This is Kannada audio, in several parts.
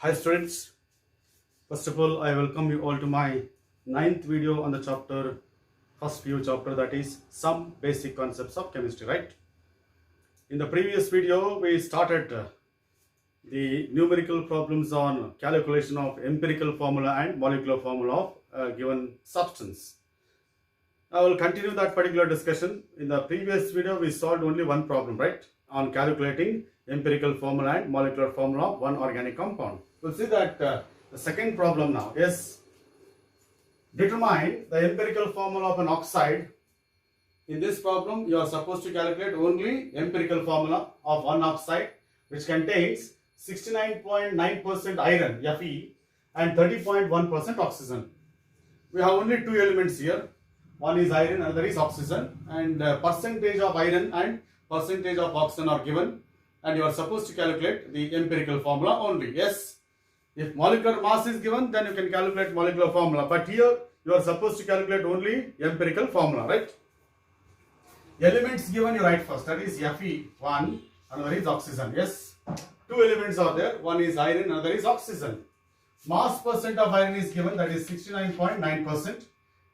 Hi students, first of all I welcome you all to my ninth video on the chapter, first few chapter, that is some basic concepts of chemistry, right? In the previous video we started the numerical problems on calculation of empirical formula and molecular formula of a given substance. I will continue that particular discussion. In the previous video we solved only one problem, right, on calculating empirical formula and molecular formula of one organic compound. We'll see that the second problem now is determine the empirical formula of an oxide. In this problem you are supposed to calculate only empirical formula of one oxide which contains 69.9% iron Fe and 30.1% oxygen. We have only two elements here. One is iron, another is oxygen, and percentage of iron and percentage of oxygen are given, and you are supposed to calculate the empirical formula only. Yes, if molecular mass is given, then you can calculate molecular formula, but here you are supposed to calculate only empirical formula, right? Elements given you write first, that is Fe1, another is oxygen. Yes, two elements are there, one is iron, another is oxygen. Mass percent of iron is given, that is 69.9%,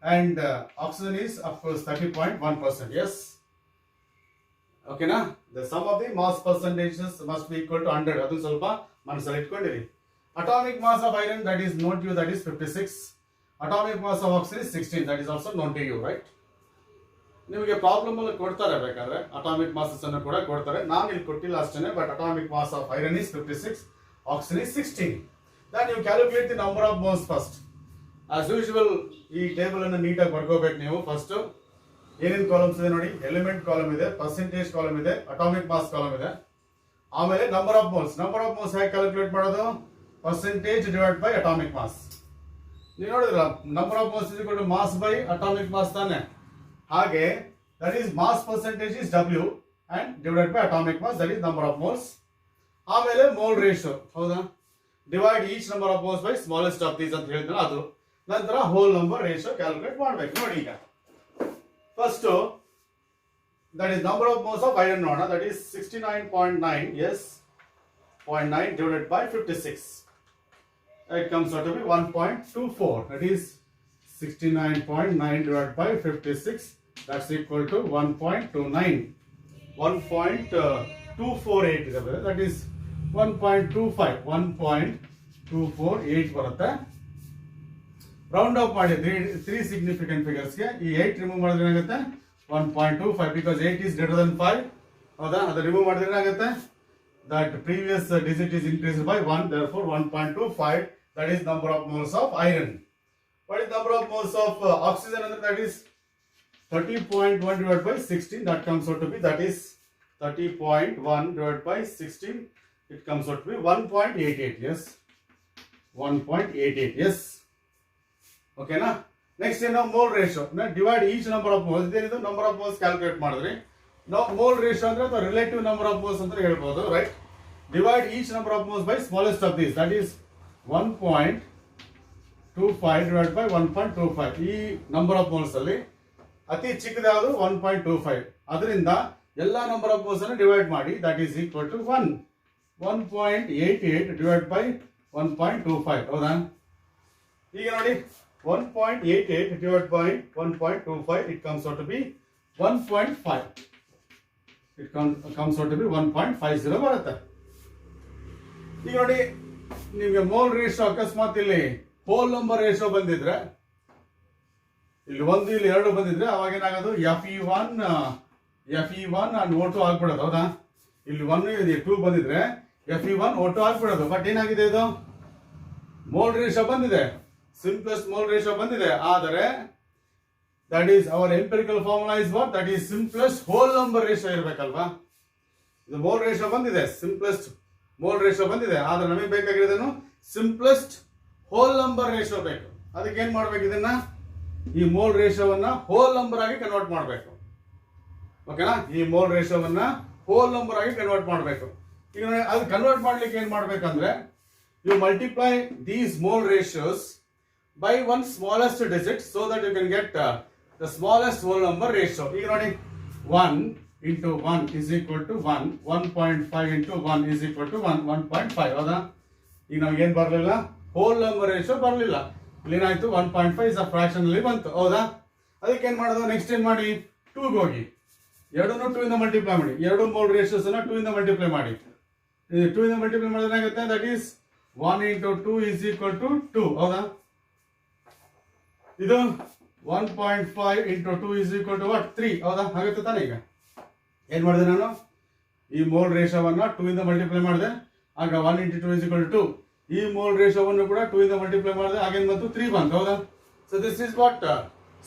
and oxygen is of course 30.1%. Yes, okay na? The sum of the mass percentages must be equal to 100. Adu ಸ್ವಲ್ಪ ಮನಸ್ಸಲ್ಲಿ ಇಟ್ಕೊಂಡಿರಿ. Atomic mass of iron, that is known to you, that is 56. Atomic mass of oxygen is 16, that is also known to you, right? ನಿಮಗೆ ಪ್ರಾಬ್ಲಮ್ ಅಲ್ಲಿ ಕೊಡ್ತಾರೆ ಬೇಕಾದ್ರೆ ಅಟಾಮಿಕ್ ಮಾಸಸ್ ಅನ್ನು ಕೂಡ ಕೊಡ್ತಾರೆ. ನಾನು ಇಲ್ಲಿ ಕೊಟ್ಟಿಲ್ಲ ಅಷ್ಟೇ, but atomic mass of iron is 56, oxygen is 16. Then you calculate the number of moles first. As usual ಈ ಟೇಬಲ್ ಅನ್ನು ನೀಟಾಗಿ ಬರ್ಕೋಬೇಕು ನೀವು. ಫಸ್ಟ್ ಏನೇನು ಕಾಲಮ್ಸ್ ಇದೆ ನೋಡಿ, ಎಲಿಮೆಂಟ್ ಕಾಲಮ್ ಇದೆ, ಪರ್ಸೆಂಟೇಜ್ ಕಾಲಮ್ ಇದೆ, ಅಟಾಮಿಕ್ ಮಾಸ್ ಕಾಲಮ್ ಇದೆ, ಆಮೇಲೆ number of moles. Number of moles ಹೇಗೆ ಕ್ಯಾಲ್ಕುಲೇಟ್ ಮಾಡೋದು? Percentage divide by atomic mass. ನೀವು ನೋಡಿದ್ರ number of moles is mass by atomic mass ತಾನೆ. ಹಾಗೆ that is mass percentage is W and divided by atomic mass, that is number of moles. ಆಮೇಲೆ ಮೋಲ್ ರೇಷಿಯೋ, ಹೌದಾ, divide each number of moles by smallest of these ಅಂತ ಹೇಳಿದ್ರೆ ಅದು. ನಂತರ ಹೋಲ್ ನಂಬರ್ ರೇಷಿಯೋ ಕ್ಯಾಲ್ಕುಲೇಟ್ ಮಾಡಬೇಕು. ನೋಡಿ ಈಗ first that is number of moles of iron ನೋಡೋಣ, that is 69.9. yes, 0.9 divided by 56, it comes out to be 1.24. that is 69.9 divided by 56, that's equal to 1.29. 1.248 ಇದೆ, that is 1.25. 1.248 ಬರುತ್ತೆ. ರೌಂಡ್ ಅಪ್ ಮಾಡಿ 3 ಸಿಗ್ನಿಫಿಕೆಂಟ್ ಫಿಗರ್ಸ್ಗೆ ಈ 8 ರಿಮೂವ್ ಮಾಡಿದ್ರೆ ಏನಾಗುತ್ತೆ? 1.25, because 8 is greater than 5. ಹೌದಾ, ಅದು ರಿಮೂವ್ ಮಾಡಿದ್ರೆ ಏನಾಗುತ್ತೆ? That previous digit is increased by 1, therefore 1.25, that is number of moles of iron. What is number of moles of oxygen? That is 30.1 divided by 16, that comes out to be, that is 30.1 divided by 16, it comes out to be 1.88. yes, 1.88. yes, okay na? Next ಏನು mole ratio. Divide each number of moles. ಇದೇನಿದು ನಂಬರ್ ಆಫ್ ಮೋಲ್ಸ್ ಕ್ಯಾಲ್ಕುಲೇಟ್ ಮಾಡಿದ್ರಿ. ನಾವು ಮೋಲ್ ರೇಷಿಯೋ ಅಂದ್ರೆ ಅಥವಾ ರಿಲೇಟಿವ್ ನಂಬರ್ ಆಫ್ ಮೋಲ್ಸ್ ಅಂತ ಹೇಳ್ಬೋದು, right? Divide each number of moles by smallest of these, that is 1.25 divided by 1.25. ಈ ನಂಬರ್ ಆಫ್ ಮೋಲ್ಸ್ ಅಲ್ಲಿ ಅತಿ ಚಿಕ್ಕದು ಯಾವುದು? 1.25. ಅದರಿಂದ ಎಲ್ಲಾ ನಂಬರ್ ಆಫ್ ಮೋಲ್ಸ್ ಅನ್ನು ಡಿವೈಡ್ ಮಾಡಿ, that is equal to 1. 1.88 divided by 1.25. ಹೌದಾ? ಈಗ ನೋಡಿ 1.88 divided by 1.25, it comes out to be 1.5. it comes out to be 1.50 ಬರುತ್ತೆ. ಈಗ ನೋಡಿ ನಿಮಗೆ ಮೋಲ್ ರೇಷಿಯೋ ಅಕಸ್ಮಾತ್ ಇಲ್ಲಿ ಹೋಲ್ ನಂಬರ್ ರೇಷಿಯೋ ಬಂದಿದ್ರೆ, ಇಲ್ಲಿ 1 ಇಲ್ಲಿ 2 ಬಂದಿದ್ರೆ ಅವಾಗ ಏನಾಗೋದು? Fe1 and O2 ಆಗ್ಬಿಡೋದು. ಹೌದಾ? ಇಲ್ಲಿ 1 ಇಲ್ಲಿ 2 ಬಂದಿದ್ರೆ Fe1 O2 ಆಗ್ಬಿಡೋದು. ಬಟ್ ಏನಾಗಿದೆ? ಇದು ಮೋಲ್ ರೇಷಿಯೋ ಬಂದಿದೆ, ಸಿಂಪ್ಲೆಸ್ಟ್ ಮೋಲ್ ರೇಷಿಯೋ ಬಂದಿದೆ. ಆದರೆ that is our empirical formula is what? That is simplest whole number ratio ಇರಬೇಕಲ್ವಾ? ಇದು ಮೋಲ್ ರೇಷಿಯೋ ಬಂದಿದೆ, ಸಿಂಪ್ಲೆಸ್ಟ್ ಮೋಲ್ ರೇಷಿಯೋ ಬಂದಿದೆ, ಆದ್ರೆ ನಮಗೆ ಬೇಕಾಗಿರೋದೇನು? ಸಿಂಪ್ಲೆಸ್ಟ್ ಹೋಲ್ ನಂಬರ್ ರೇಷಿಯೋ ಬೇಕು. ಅದಕ್ಕೆ ಏನ್ ಮಾಡ್ಬೇಕು? ಇದನ್ನ ಈ ಮೋಲ್ ರೇಷಿಯೋವನ್ನ ಹೋಲ್ ನಂಬರ್ ಆಗಿ ಕನ್ವರ್ಟ್ ಮಾಡಬೇಕು. ಓಕೆನಾ? ಈ ಮೋಲ್ ರೇಷಿಯೋವನ್ನ ಹೋಲ್ ನಂಬರ್ ಆಗಿ ಕನ್ವರ್ಟ್ ಮಾಡಬೇಕು. ಈಗ ಅದು ಕನ್ವರ್ಟ್ ಮಾಡ್ಲಿಕ್ಕೆ ಏನ್ ಮಾಡ್ಬೇಕಂದ್ರೆ, you multiply these mole ratios by one smallest digit so that you can get the smallest whole number ratio. ಈಗ ನೋಡಿ 1 into 1 is equal to 1, 1.5 into 1 is equal to 1, 1.5. ಹೌದಾ? ಈಗ ನಮಗೇನು ಬರಲಿಲ್ಲ, ಹೋಲ್ ನಂಬರ್ ರೇಷಿಯೋ ಬರಲಿಲ್ಲ. ಇಲ್ಲಿ ಏನಾಯ್ತು, 1.5 ಇಸ್ ಅ ಫ್ರಾಕ್ಷನ್ ಅಲ್ಲಿ ಬಂತು, ಹೌದಾ? ಅದಕ್ಕೆ ಏನು ಮಾಡೋದು, ನೆಕ್ಸ್ಟ್ ಏನು ಮಾಡಿ, 2 ಹೋಗಿ ಎರಡನ್ನೂ 2 ಇಂದ ಮಲ್ಟಿಪ್ಲೈ ಮಾಡಿ, ಎರಡು ಮೋಲ್ ರೇಷಿಯೋಸ್ ಅನ್ನ 2 ಇಂದ ಮಲ್ಟಿಪ್ಲೈ ಮಾಡಿ. 2 ಇಂದ ಮಲ್ಟಿಪ್ಲೈ ಮಾಡಿದ್ರೆ ಏನಾಗುತ್ತೆ, that is 1 into 2 is equal to 2, ಹೌದಾ? ಇದು 1.5 into 2 is equal to what, 3, ಹೌದಾ? ಆಗುತ್ತೆ ತಾನೇ? ಈಗ ಏನು ಮಾಡಿದೆ ನಾನು, ಈ ಮೋಲ್ ರೇಷಿಯೋವನ್ನು 2 ಇಂದ ಮಲ್ಟಿಪ್ಲೈ ಮಾಡಿದೆ, ಆಗ 1 into 2 is equal to 2. ಈ ಮೋಲ್ ರೇಷಿಯೋವನ್ನು ಕೂಡ 2 ಇಂದ ಮಲ್ಟಿಪ್ಲೈ ಮಾಡಿದೆ, ಆಗೇನು ಬಂತು, 3 ಬಂತು, ಹೌದಾ? So this is what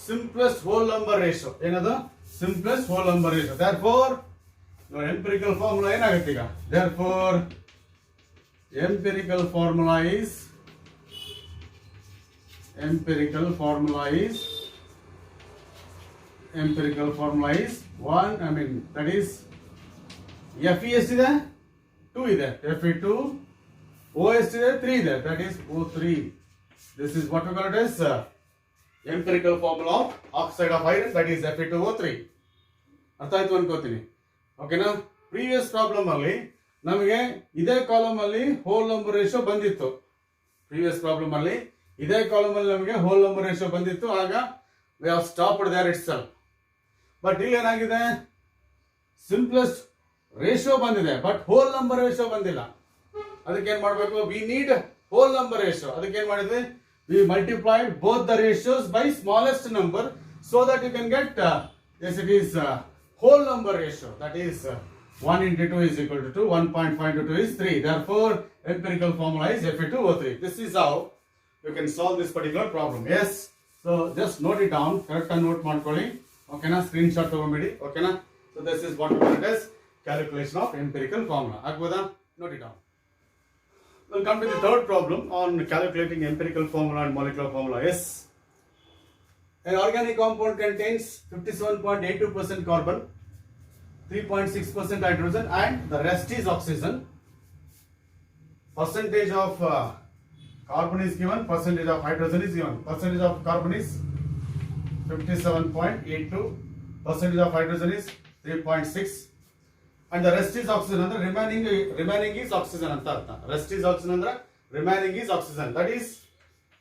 simplest whole number ratio. ಏನದು, simplest whole number ratio. Therefore empirical formula ಏನಾಗುತ್ತೆ ಈಗ, therefore empirical formula is 1, I mean that is Fe ಎಷ್ಟಿದೆ, 2 ಇದೆ, Fe2, O ಎಷ್ಟಿದೆ, 3 ಇದೆ, that is O3. This is what we call it as empirical formula of oxide of iron, that is Fe2O3. ಅರ್ಥ ಆಯ್ತು ಅನ್ಕೋತೀನಿ, ಓಕೆನಾ? ಪ್ರೀವಿಯಸ್ ಪ್ರಾಬ್ಲಮ್ ಅಲ್ಲಿ ನಮಗೆ ಇದೇ ಕಾಲಮ್ ಅಲ್ಲಿ ಹೋಲ್ ನಂಬರ್ ರೇಷಿಯೋ ಬಂದಿತ್ತು. ಪ್ರೀವಿಯಸ್ ಪ್ರಾಬ್ಲಮ್ ಅಲ್ಲಿ ಇದೇ ಕಾಲಮ್ ಅಲ್ಲಿ ನಮಗೆ ಹೋಲ್ ನಂಬರ್ ರೇಷಿಯೋ ಬಂದಿತ್ತು, ಆಗ we have stopped there itself. But ಇಲ್ಲಿ ಏನಾಗಿದೆ, ಸಿಂಪ್ಲೆಸ್ಟ್ ರೇಷಿಯೋ ಬಂದಿದೆ, ಬಟ್ ಹೋಲ್ ನಂಬರ್ ರೇಷಿಯೋ ಬಂದಿಲ್ಲ. ಅದಕ್ಕೆ ಏನ್ ಮಾಡಬೇಕು, we need whole number ratio. ಅದಕ್ಕೆ ಏನ್ ಮಾಡಿದ್ವಿ, we multiplied both the ratios by smallest number so that you can get yes, it is whole number ratio, that is 1 into 2 is equal to 2, 1.5 into 2 is 3. Therefore empirical formula is Fe2O3. This is how you can solve this particular problem. Yes, so just note it down, correct and note ಮಾಡ್ಕೊಳ್ಳಿ, ಓಕೆನಾ? ಸ್ಕ್ರೀನ್ಶಾಟ್ ತಗೊಂಬಿಡಿ, ಓಕೆನಾ? So this is what we call it as calculation of empirical formula. ಆಗ್ಬೋದಾ? Note it down. We'll come to the third problem on calculating empirical formula and molecular formula. Yes, an organic compound contains 57.82% carbon, 3.6% hydrogen, and the rest is oxygen. Percentage of carbon is given, percentage of hydrogen is given. Percentage of carbon is 57.82, percentage of hydrogen is 3.6, and the rest is oxygen. And the remaining is oxygen anta artha. Rest is oxygen andre remaining is oxygen. That is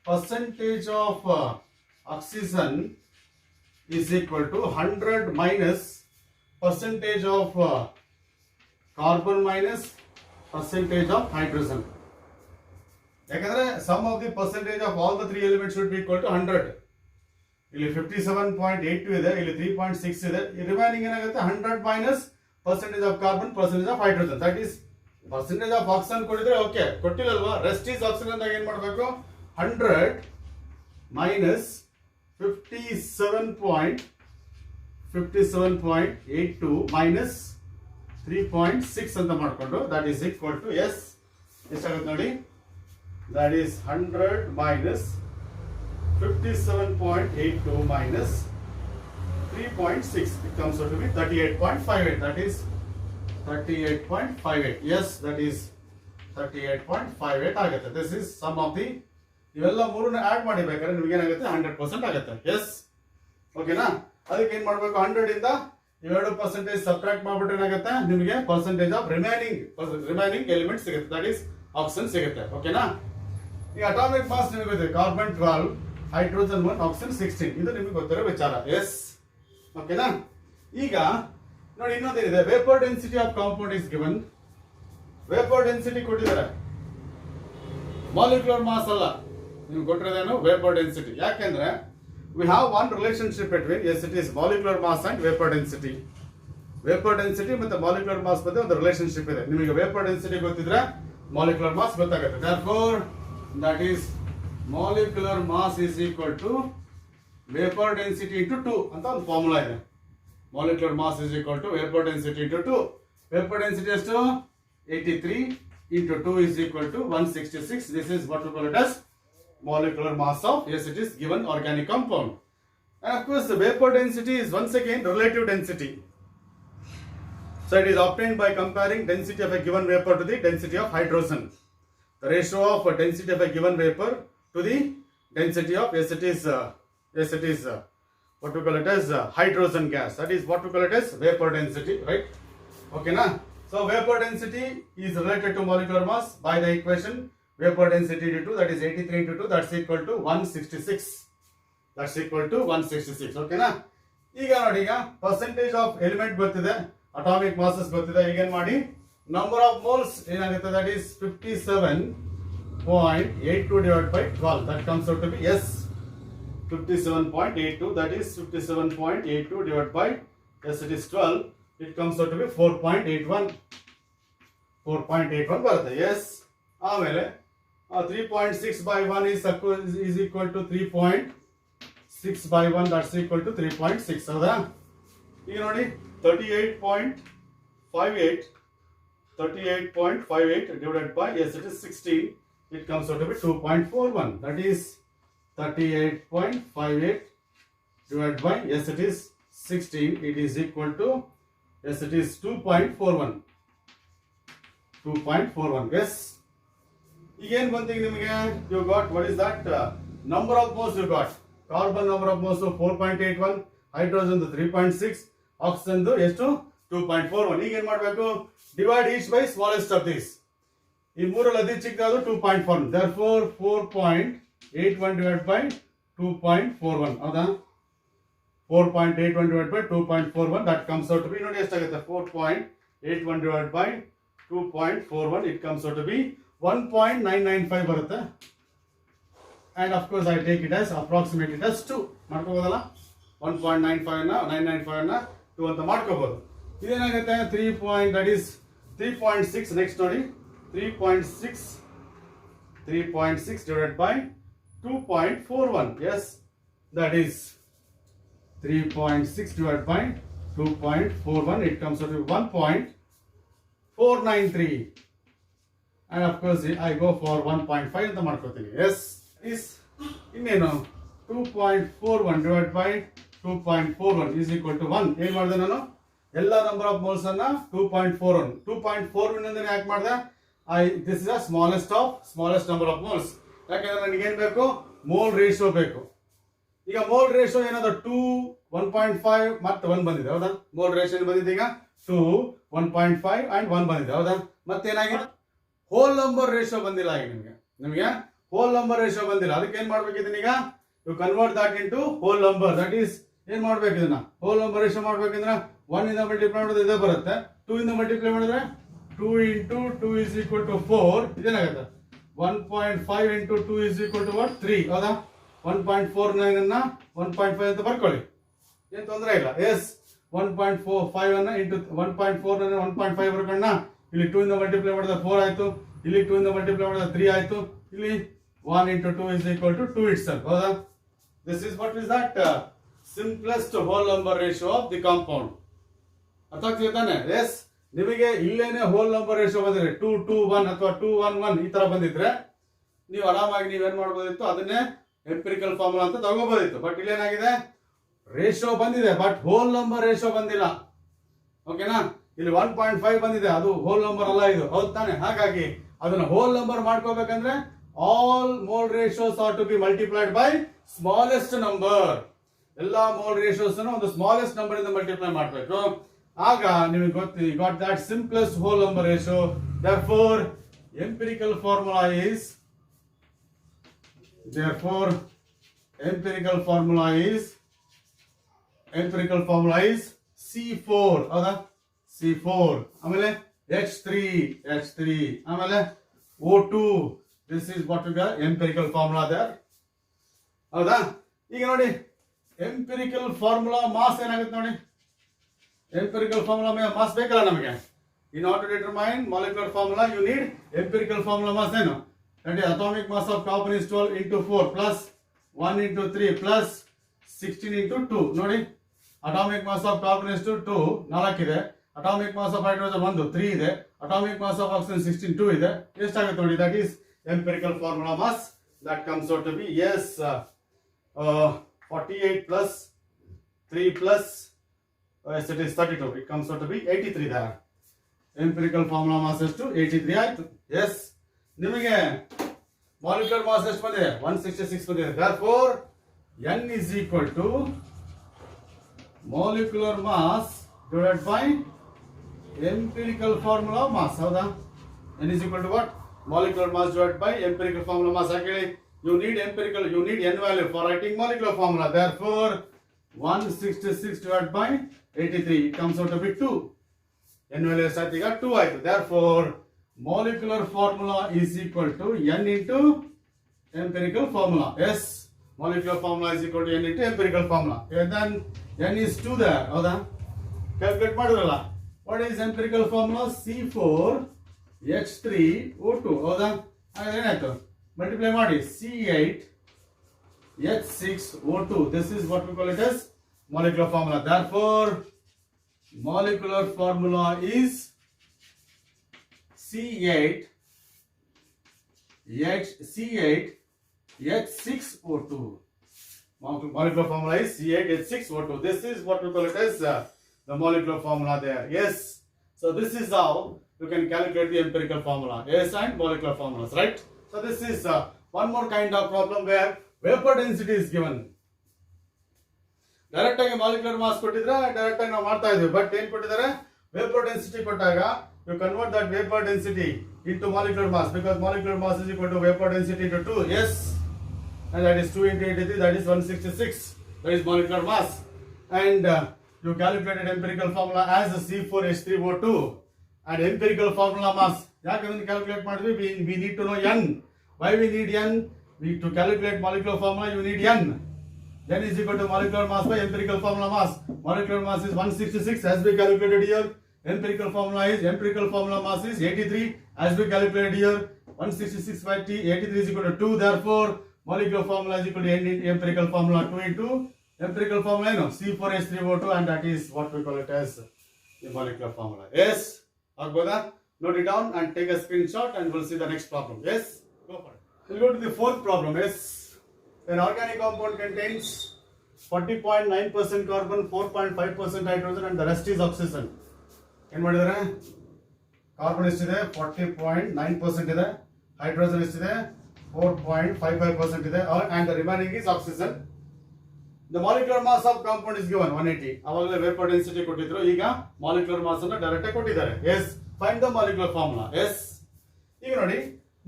percentage of oxygen is equal to 100 minus percentage of carbon minus percentage of hydrogen. ಯಾಕಂದ್ರೆ sum of the percentage of all the three elements should be equal to 100. ಇಲ್ಲಿ 57.82 ಇದೆ, ಇಲ್ಲಿ 3.6 ಇದೆ, ರಿಮೈನಿಂಗ್ ಏನಾಗುತ್ತೆ, 100 minus percentage of carbon, percentage of hydrogen. That is percentage of oxygen ಕೊಟ್ಟಿದ್ರೆ ಓಕೆ, ಕೊಟ್ಟಿಲ್ಲಲ್ವಾ? ರೆಸ್ಟ್ ಈಸ್ ಆಕ್ಸಿಜನ್ ಅಂದಾಗ ಏನ್ ಮಾಡಬೇಕು, 100 minus 57.82 minus 3.6 ಅಂತ ಮಾಡ್ಕೊಂಡು that is equal to, yes, ಎಷ್ಟಾಗುತ್ತೆ ನೋಡಿ, that is 100 minus 57.82 minus 3.6, it comes out to be 38.58. That is 38.58. Yes, that is 38.58 ಆಗುತ್ತೆ. This is sum of the, ಇವೆಲ್ಲ ಮೂರನ್ನ ಆಡ್ ಮಾಡಿಬೇಕಾದ್ರೆ ನಿಮಗೆ ಏನಾಗುತ್ತೆ, 100% ಆಗುತ್ತೆ. ಎಸ್, ಓಕೆನಾ? ಅದಕ್ಕೆ ಏನ್ ಮಾಡಬೇಕು, 100 ಇಂದ ಇವೆರಡು ಪರ್ಸೆಂಟೇಜ್ ಸಬ್ಟ್ರಾಕ್ಟ್ ಮಾಡ್ಬಿಟ್ರೆ ಏನಾಗುತ್ತೆ, ನಿಮಗೆ ಪರ್ಸೆಂಟೇಜ್ ಆಫ್ ರಿಮೈನಿಂಗ್ ಎಲಿಮೆಂಟ್ ಸಿಗುತ್ತೆ, ದಟ್ ಈಸ್ ಆಕ್ಸಿಜನ್ ಸಿಗುತ್ತೆ, ಓಕೆನಾ? ಈ ಅಟಾಮಿಕ್ ಮಾಸ್ ನಿಮಗೆ ಗೊತ್ತಿದೆ, ಕಾರ್ಬನ್ 12, ಹೈಡ್ರೋಜನ್ 1, ಆಕ್ಸಿಜನ್ 16, ಇದು ನಿಮಗೆ ಗೊತ್ತಿರೋ ವಿಚಾರ. ಎಸ್, ಓಕೆನಾ? ಈಗ ನೋಡಿ ಇನ್ನೊಂದೇನಿದೆ, vapour density of compound is given. Vapour density ಕೊಟ್ಟಿದ್ದಾರೆ, ಮಾಲಿಕ್ಯುಲರ್ ಮಾಸ್ ಅಲ್ಲ, ನಿಮ್ಗೆ ಕೊಟ್ಟಿರೋದೇನು, ವೇಪರ್ ಡೆನ್ಸಿಟಿ. ಯಾಕೆಂದ್ರೆ we have one relationship between, yes, it is molecular mass and vapor density. Vapor density ಮತ್ತೆ molecular mass ಮಧ್ಯೆ ಒಂದು ರಿಲೇಶನ್ಶಿಪ್ ಇದೆ. ನಿಮಗೆ ವೇಪರ್ ಡೆನ್ಸಿಟಿ ಗೊತ್ತಿದ್ರೆ molecular mass ಗೊತ್ತಾಗುತ್ತೆ. Therefore that is molecular mass is equal to vapor density into 2 ಅಂತ ಒಂದು ಫಾರ್ಮುಲಾ ಇದೆ. Molecular mass is equal to vapor density into 2. Vapor density ಎಷ್ಟು, 83 into 2 is equal to 166. This is what we call it as molecular mass of, yes, it is given organic compound. And of course the vapor density is once again relative density. So it is obtained by comparing density of a given vapor to the density of hydrogen. The ratio of density of a given vapor to the density of, yes, it is what we call it as hydrogen gas. That is what we call it as vapor density, right? Okay, na? So vapor density is related to molecular mass by the equation vapor density into 2, that is 83 into 2, that's equal to 166. That's equal to 166. Okay na? ಈಗ ನೋಡಿ, ಈಗ ಪರ್ಸೆಂಟೇಜ್ ಆಫ್ ಎಲಿಮೆಂಟ್ ಗೊತ್ತಿದೆ, ಅಟಾಮಿಕ್ ಮಾಸಸ್ ಗೊತ್ತಿದೆ. ಈಗ ಏನ್ ಮಾಡಿ, ನಂಬರ್ ಆಫ್ ಮೋಲ್ಸ್ ಏನಾಗುತ್ತೆ, that is 57.82 divided by 12. That comes out to be yes, 57.82. That is 57.82 divided by yes, it is 12. It comes out to be 4.81. 4.81 ಬರುತ್ತೆ. Yes. ಆಮೇಲೆ 3.6 by 1 is equal to 3.6 by 1. That's equal to 3.6. ಹೌದಾ? ಈಗ ನೋಡಿ 38.58 divided by yes, it is 16. It comes out to be 2.41. That is 38.58 divided by yes, it is 16. It is equal to yes, it is 2.41. 2.41. Yes. Again, one thing you got, what is that? Number of moles you got. Carbon number of moles 4.81, hydrogen 3.6, oxygen ಎಷ್ಟು 2.41. ಈಗ ಏನ್ ಮಾಡಬೇಕು, divide each by smallest of this. ಈ ಮೂರಲ್ಲಿ ಅತಿ ಚಿಕ್ಕದು 2.41. therefore 4.81 divided by 2.41. ಹೌದಾ? 4.81 divided by 2.41. that comes out to be, ನೋಡಿ ಎಷ್ಟಾಗುತ್ತೆ, 4.81 divided by 2.41. it comes out to be 1.995 ಬರುತ್ತೆ. and of course I take it as approximate it as 2 ಮಾಡ್ಕೋಬೋದಲ್ಲ. 1.95 ನ 995 ನ 2 ಅಂತ ಮಾಡ್ಕೋಬಹುದು. ಇದೇನಾಗುತ್ತೆ 3. that is 3.6. next ನೋಡಿ, 3.6 divided by 2.41. yes, that is 3.6 divided by 2.41. it comes out to 1.493. and of course I go for 1.5 ಅಂತ ಮಾಡ್ಕೋತೀನಿ. yes, is ಇನ್ನೇನು 2.41 divided by 2.41 is equal to 1. ಏನ್ ಮಾಡಿದೆ ನಾನು, ಎಲ್ಲ ನಂಬರ್ ಆಫ್ ಮೋಲ್ಸ್ ಅನ್ನ 2.41 ಇಂದ ಯಾಕೆ ಮಾಡಿದೆ, this is smallest number of moles. ಯಾಕಂದ್ರೆ ನನಗೆ ಏನ್ ಬೇಕು, ಮೋಲ್ ರೇಷಿಯೋ ಬೇಕು. ಈಗ ಮೋಲ್ ರೇಷಿಯೋ ಏನಾದ್ರು 2, 1.5 ಮತ್ತೆ 1 ಬಂದಿದೆ. ಹೌದಾ? ಮೋಲ್ ರೇಷಿಯೋ ಬಂದಿದೆ ಈಗ 2, 1.5 and 1 ಬಂದಿದೆ. ಹೌದಾ? ಮತ್ತೇನಾಗಿದೆ, ಹೋಲ್ ನಂಬರ್ ರೇಷಿಯೋ ಬಂದಿಲ್ಲ. ಈಗ ನಿಮಗೆ ಹೋಲ್ ನಂಬರ್ ರೇಷಿಯೋ ಬಂದಿಲ್ಲ. ಅದಕ್ಕೆ ಏನ್ ಮಾಡ್ಬೇಕಿದ್ದೀನಿ, ಈಗ you convert that into whole number. That is ಏನ್ ಮಾಡ್ಬೇಕು, ಇದನ್ನ ಹೋಲ್ ನಂಬರ್ ರೇಷಿಯೋ ಮಾಡ್ಬೇಕಂದ್ರೆ 1 ಇಂದ ಮಲ್ಟಿಪ್ಲೈ ಮಾಡಿದ್ರೆ ಇದೇ ಬರುತ್ತೆ. 2 ಇಂದ ಮಲ್ಟಿಪ್ಲೈ ಮಾಡಿದ್ರೆ 2 into 2 is equal to 4. ಇದೇನಾಗುತ್ತೆ, 1.5 into 2 is equal to what, 3. ಹೌದಾ? 1.49 ಅನ್ನ 1.5 ಅಂತ ಬರ್ಕೊಳ್ಳಿ, ಏನ್ ತೊಂದರೆ ಇಲ್ಲ. ಎಸ್, 1.45 ಅನ್ನ ಇಂಟು 1.4 ಅನ್ನ 1.5 ಬರ್ಕೊಂಡ, ಇಲ್ಲಿ 2 ಇಂದ ಮಲ್ಟಿಪ್ಲೈ ಮಾಡಿದ್ರೆ 4 ಆಯ್ತು, ಇಲ್ಲಿ 2 ಇಂದ ಮಲ್ಟಿಪ್ಲೈ ಮಾಡಿದ್ರೆ 3 ಆಯ್ತು, ಇಲ್ಲಿ 1 into 2 is equal to 2 itself. ಹೌದಾ? This is what is that simplest whole number ratio of the compound. ಅರ್ಥ ಆಗ್ತಿದೆ ತಾನೆ? ಎಸ್, ನಿಮಗೆ ಇಲ್ಲೇನೆ ಹೋಲ್ ನಂಬರ್ ರೇಷಿಯೋ ಬಂದಿದ್ರೆ 2, 2, 1 ಅಥವಾ 2, 1, 1 ಈ ತರ ಬಂದಿದ್ರೆ ನೀವು ಆರಾಮಾಗಿ ನೀವೇನ್ ಮಾಡ್ಬೋದಿತ್ತು, ಅದನ್ನೇ ಎಂಪಿರಿಕಲ್ ಫಾರ್ಮುಲಾ ಅಂತ ತಗೋಬೋದಿತ್ತು. ಬಟ್ ಇಲ್ಲೇನಾಗಿದೆ, ರೇಷಿಯೋ ಬಂದಿದೆ ಬಟ್ ಹೋಲ್ ನಂಬರ್ ರೇಷಿಯೋ ಬಂದಿಲ್ಲ. ಓಕೆನಾ? ಇಲ್ಲಿ 1.5 ಬಂದಿದೆ, ಅದು ಹೋಲ್ ನಂಬರ್ ಅಲ್ಲ ಇದು. ಹೌದು ತಾನೆ? ಹಾಗಾಗಿ ಅದನ್ನ ಹೋಲ್ ನಂಬರ್ ಮಾಡ್ಕೋಬೇಕಂದ್ರೆ all mole ratios are to be multiplied by smallest number. ಎಲ್ಲಾ ಮೋಲ್ ರೇಷಿಯೋಸ್ ಒಂದು ಸ್ಮಾಲೆಸ್ಟ್ ನಂಬರ್ ಇಂದ ಮಲ್ಟಿಪ್ಲೈ ಮಾಡಬೇಕು. ಆಗ ನಿಮಗೆ ಗೊತ್ತು, got that simplest whole number ratio. therefore empirical formula is C4. ಹೌದಾ? C4 ಆಮೇಲೆ H3 ಆಮೇಲೆ O2. this is what we got empirical formula there. ಹೌದಾ? ಈಗ ನೋಡಿ ಎಂಪಿರಿಕಲ್ ಫಾರ್ಮುಲಾ ಮಾಸ್ ಏನಾಗುತ್ತೆ ನೋಡಿ. ಎಂಪಿರಿಕಲ್ ಫಾರ್ಮುಲಾ ಮಾಸ್ ಬೇಕಲ್ಲ ನಮಗೆ. in order to determine molecular formula you need empirical formula mass ಏನು, that is atomic mass of carbon is 12 into 4 plus 1 into 3 plus 16 into 2. ನೋಡಿ, atomic mass of carbon is 2 4 ಇದೆ, atomic mass of hydrogen 1 3 ಇದೆ, atomic mass of oxygen 16 2 ಇದೆ. ಎಷ್ಟಾಗುತ್ತೆ ನೋಡಿ, that is empirical formula mass. that comes out to be yes 48 plus 3 plus yes it is 32. it comes out to be 83 there. empirical formula mass ಎಷ್ಟು 83 ಆಯ್ತು. yes, ನಿಮಗೆ molecular mass ಎಷ್ಟು ಬಂದಿದೆ, 166 ಬಂದಿದೆ. therefore n is equal to molecular mass divided by empirical formula mass. ಹೌದಾ? n is equal to what, molecular mass divided by empirical formula mass. Actually, you need n value for writing molecular formula. Therefore, 166 divided by 83, it comes out to be 2. N value is 2. Therefore, molecular formula is equal to n into empirical formula. Yes, molecular formula is equal to n into empirical formula. And then n is 2 there. Howda? Calculate madurala. What is empirical formula? C4H3O2. Howda? Multiply ಮಾಡಿ C8H6O2. This is what we call it as molecular formula. Therefore, molecular formula is C8H6O2. Molecular formula is C8H6O2. This is what we call it as the molecular formula there. Yes. So this is how you can calculate the empirical formula. Yes, and molecular formulas, right? So this is one more kind of problem where vapor density is given. Direct molecular mass ಕೊಟ್ಟಿದ್ರೆ direct ನಾವು ಮಾಡ್ತಾ ಇದೀವಿ, but ಏನು ಕೊಟ್ಟಿದ್ದಾರೆ, vapor density ಕೊಟ್ಟಾಗ you convert that vapor density into molecular mass, because molecular mass is equal to vapor density into 2. Yes, and that is 2 into 83, that is 166. That is molecular mass. And you calculated empirical formula as C4H3O2 and empirical formula mass. ಯಾಕಂದ್ರೆ calculate ಮಾಡಿದ್ವಿ, we need to know n. Why we need n? To calculate molecular formula you need n. N is equal to molecular mass by empirical formula mass. Molecular mass is 166 as we calculated here. Empirical formula mass is 83 as we calculated here. 166 by 83 is equal to 2. Therefore, molecular formula is equal to n into empirical formula 2 into empirical formula C4H3O2, and that is what we call it as the molecular formula. Yes, Agboda, note it down and take a screenshot, and we'll see the next problem. Yes, go for it. We'll go to the fourth problem. Yes, an organic compound contains 40.9% carbon, 4.5% hydrogen, and the rest is oxygen. ಏನು ಮಾಡಿದ್ದಾರೆ, ಕಾರ್ಬನ್ ಎಷ್ಟಿದೆ 40.9% ಇದೆ, ಹೈಡ್ರೋಜನ್ ಎಷ್ಟಿದೆ 4.55% ಇದೆ, and the remaining is oxygen. The molecular mass of compound is given 180. ಅವಾಗಲೇ vapor density ಕೊಟ್ಟಿದ್ರು, ಈಗ molecular mass ಅನ್ನು ಡೈರೆಕ್ಟ್ ಆಗಿ ಕೊಟ್ಟಿದ್ದಾರೆ. Yes, find the molecular formula. Yes, ಈಗ ನೋಡಿ,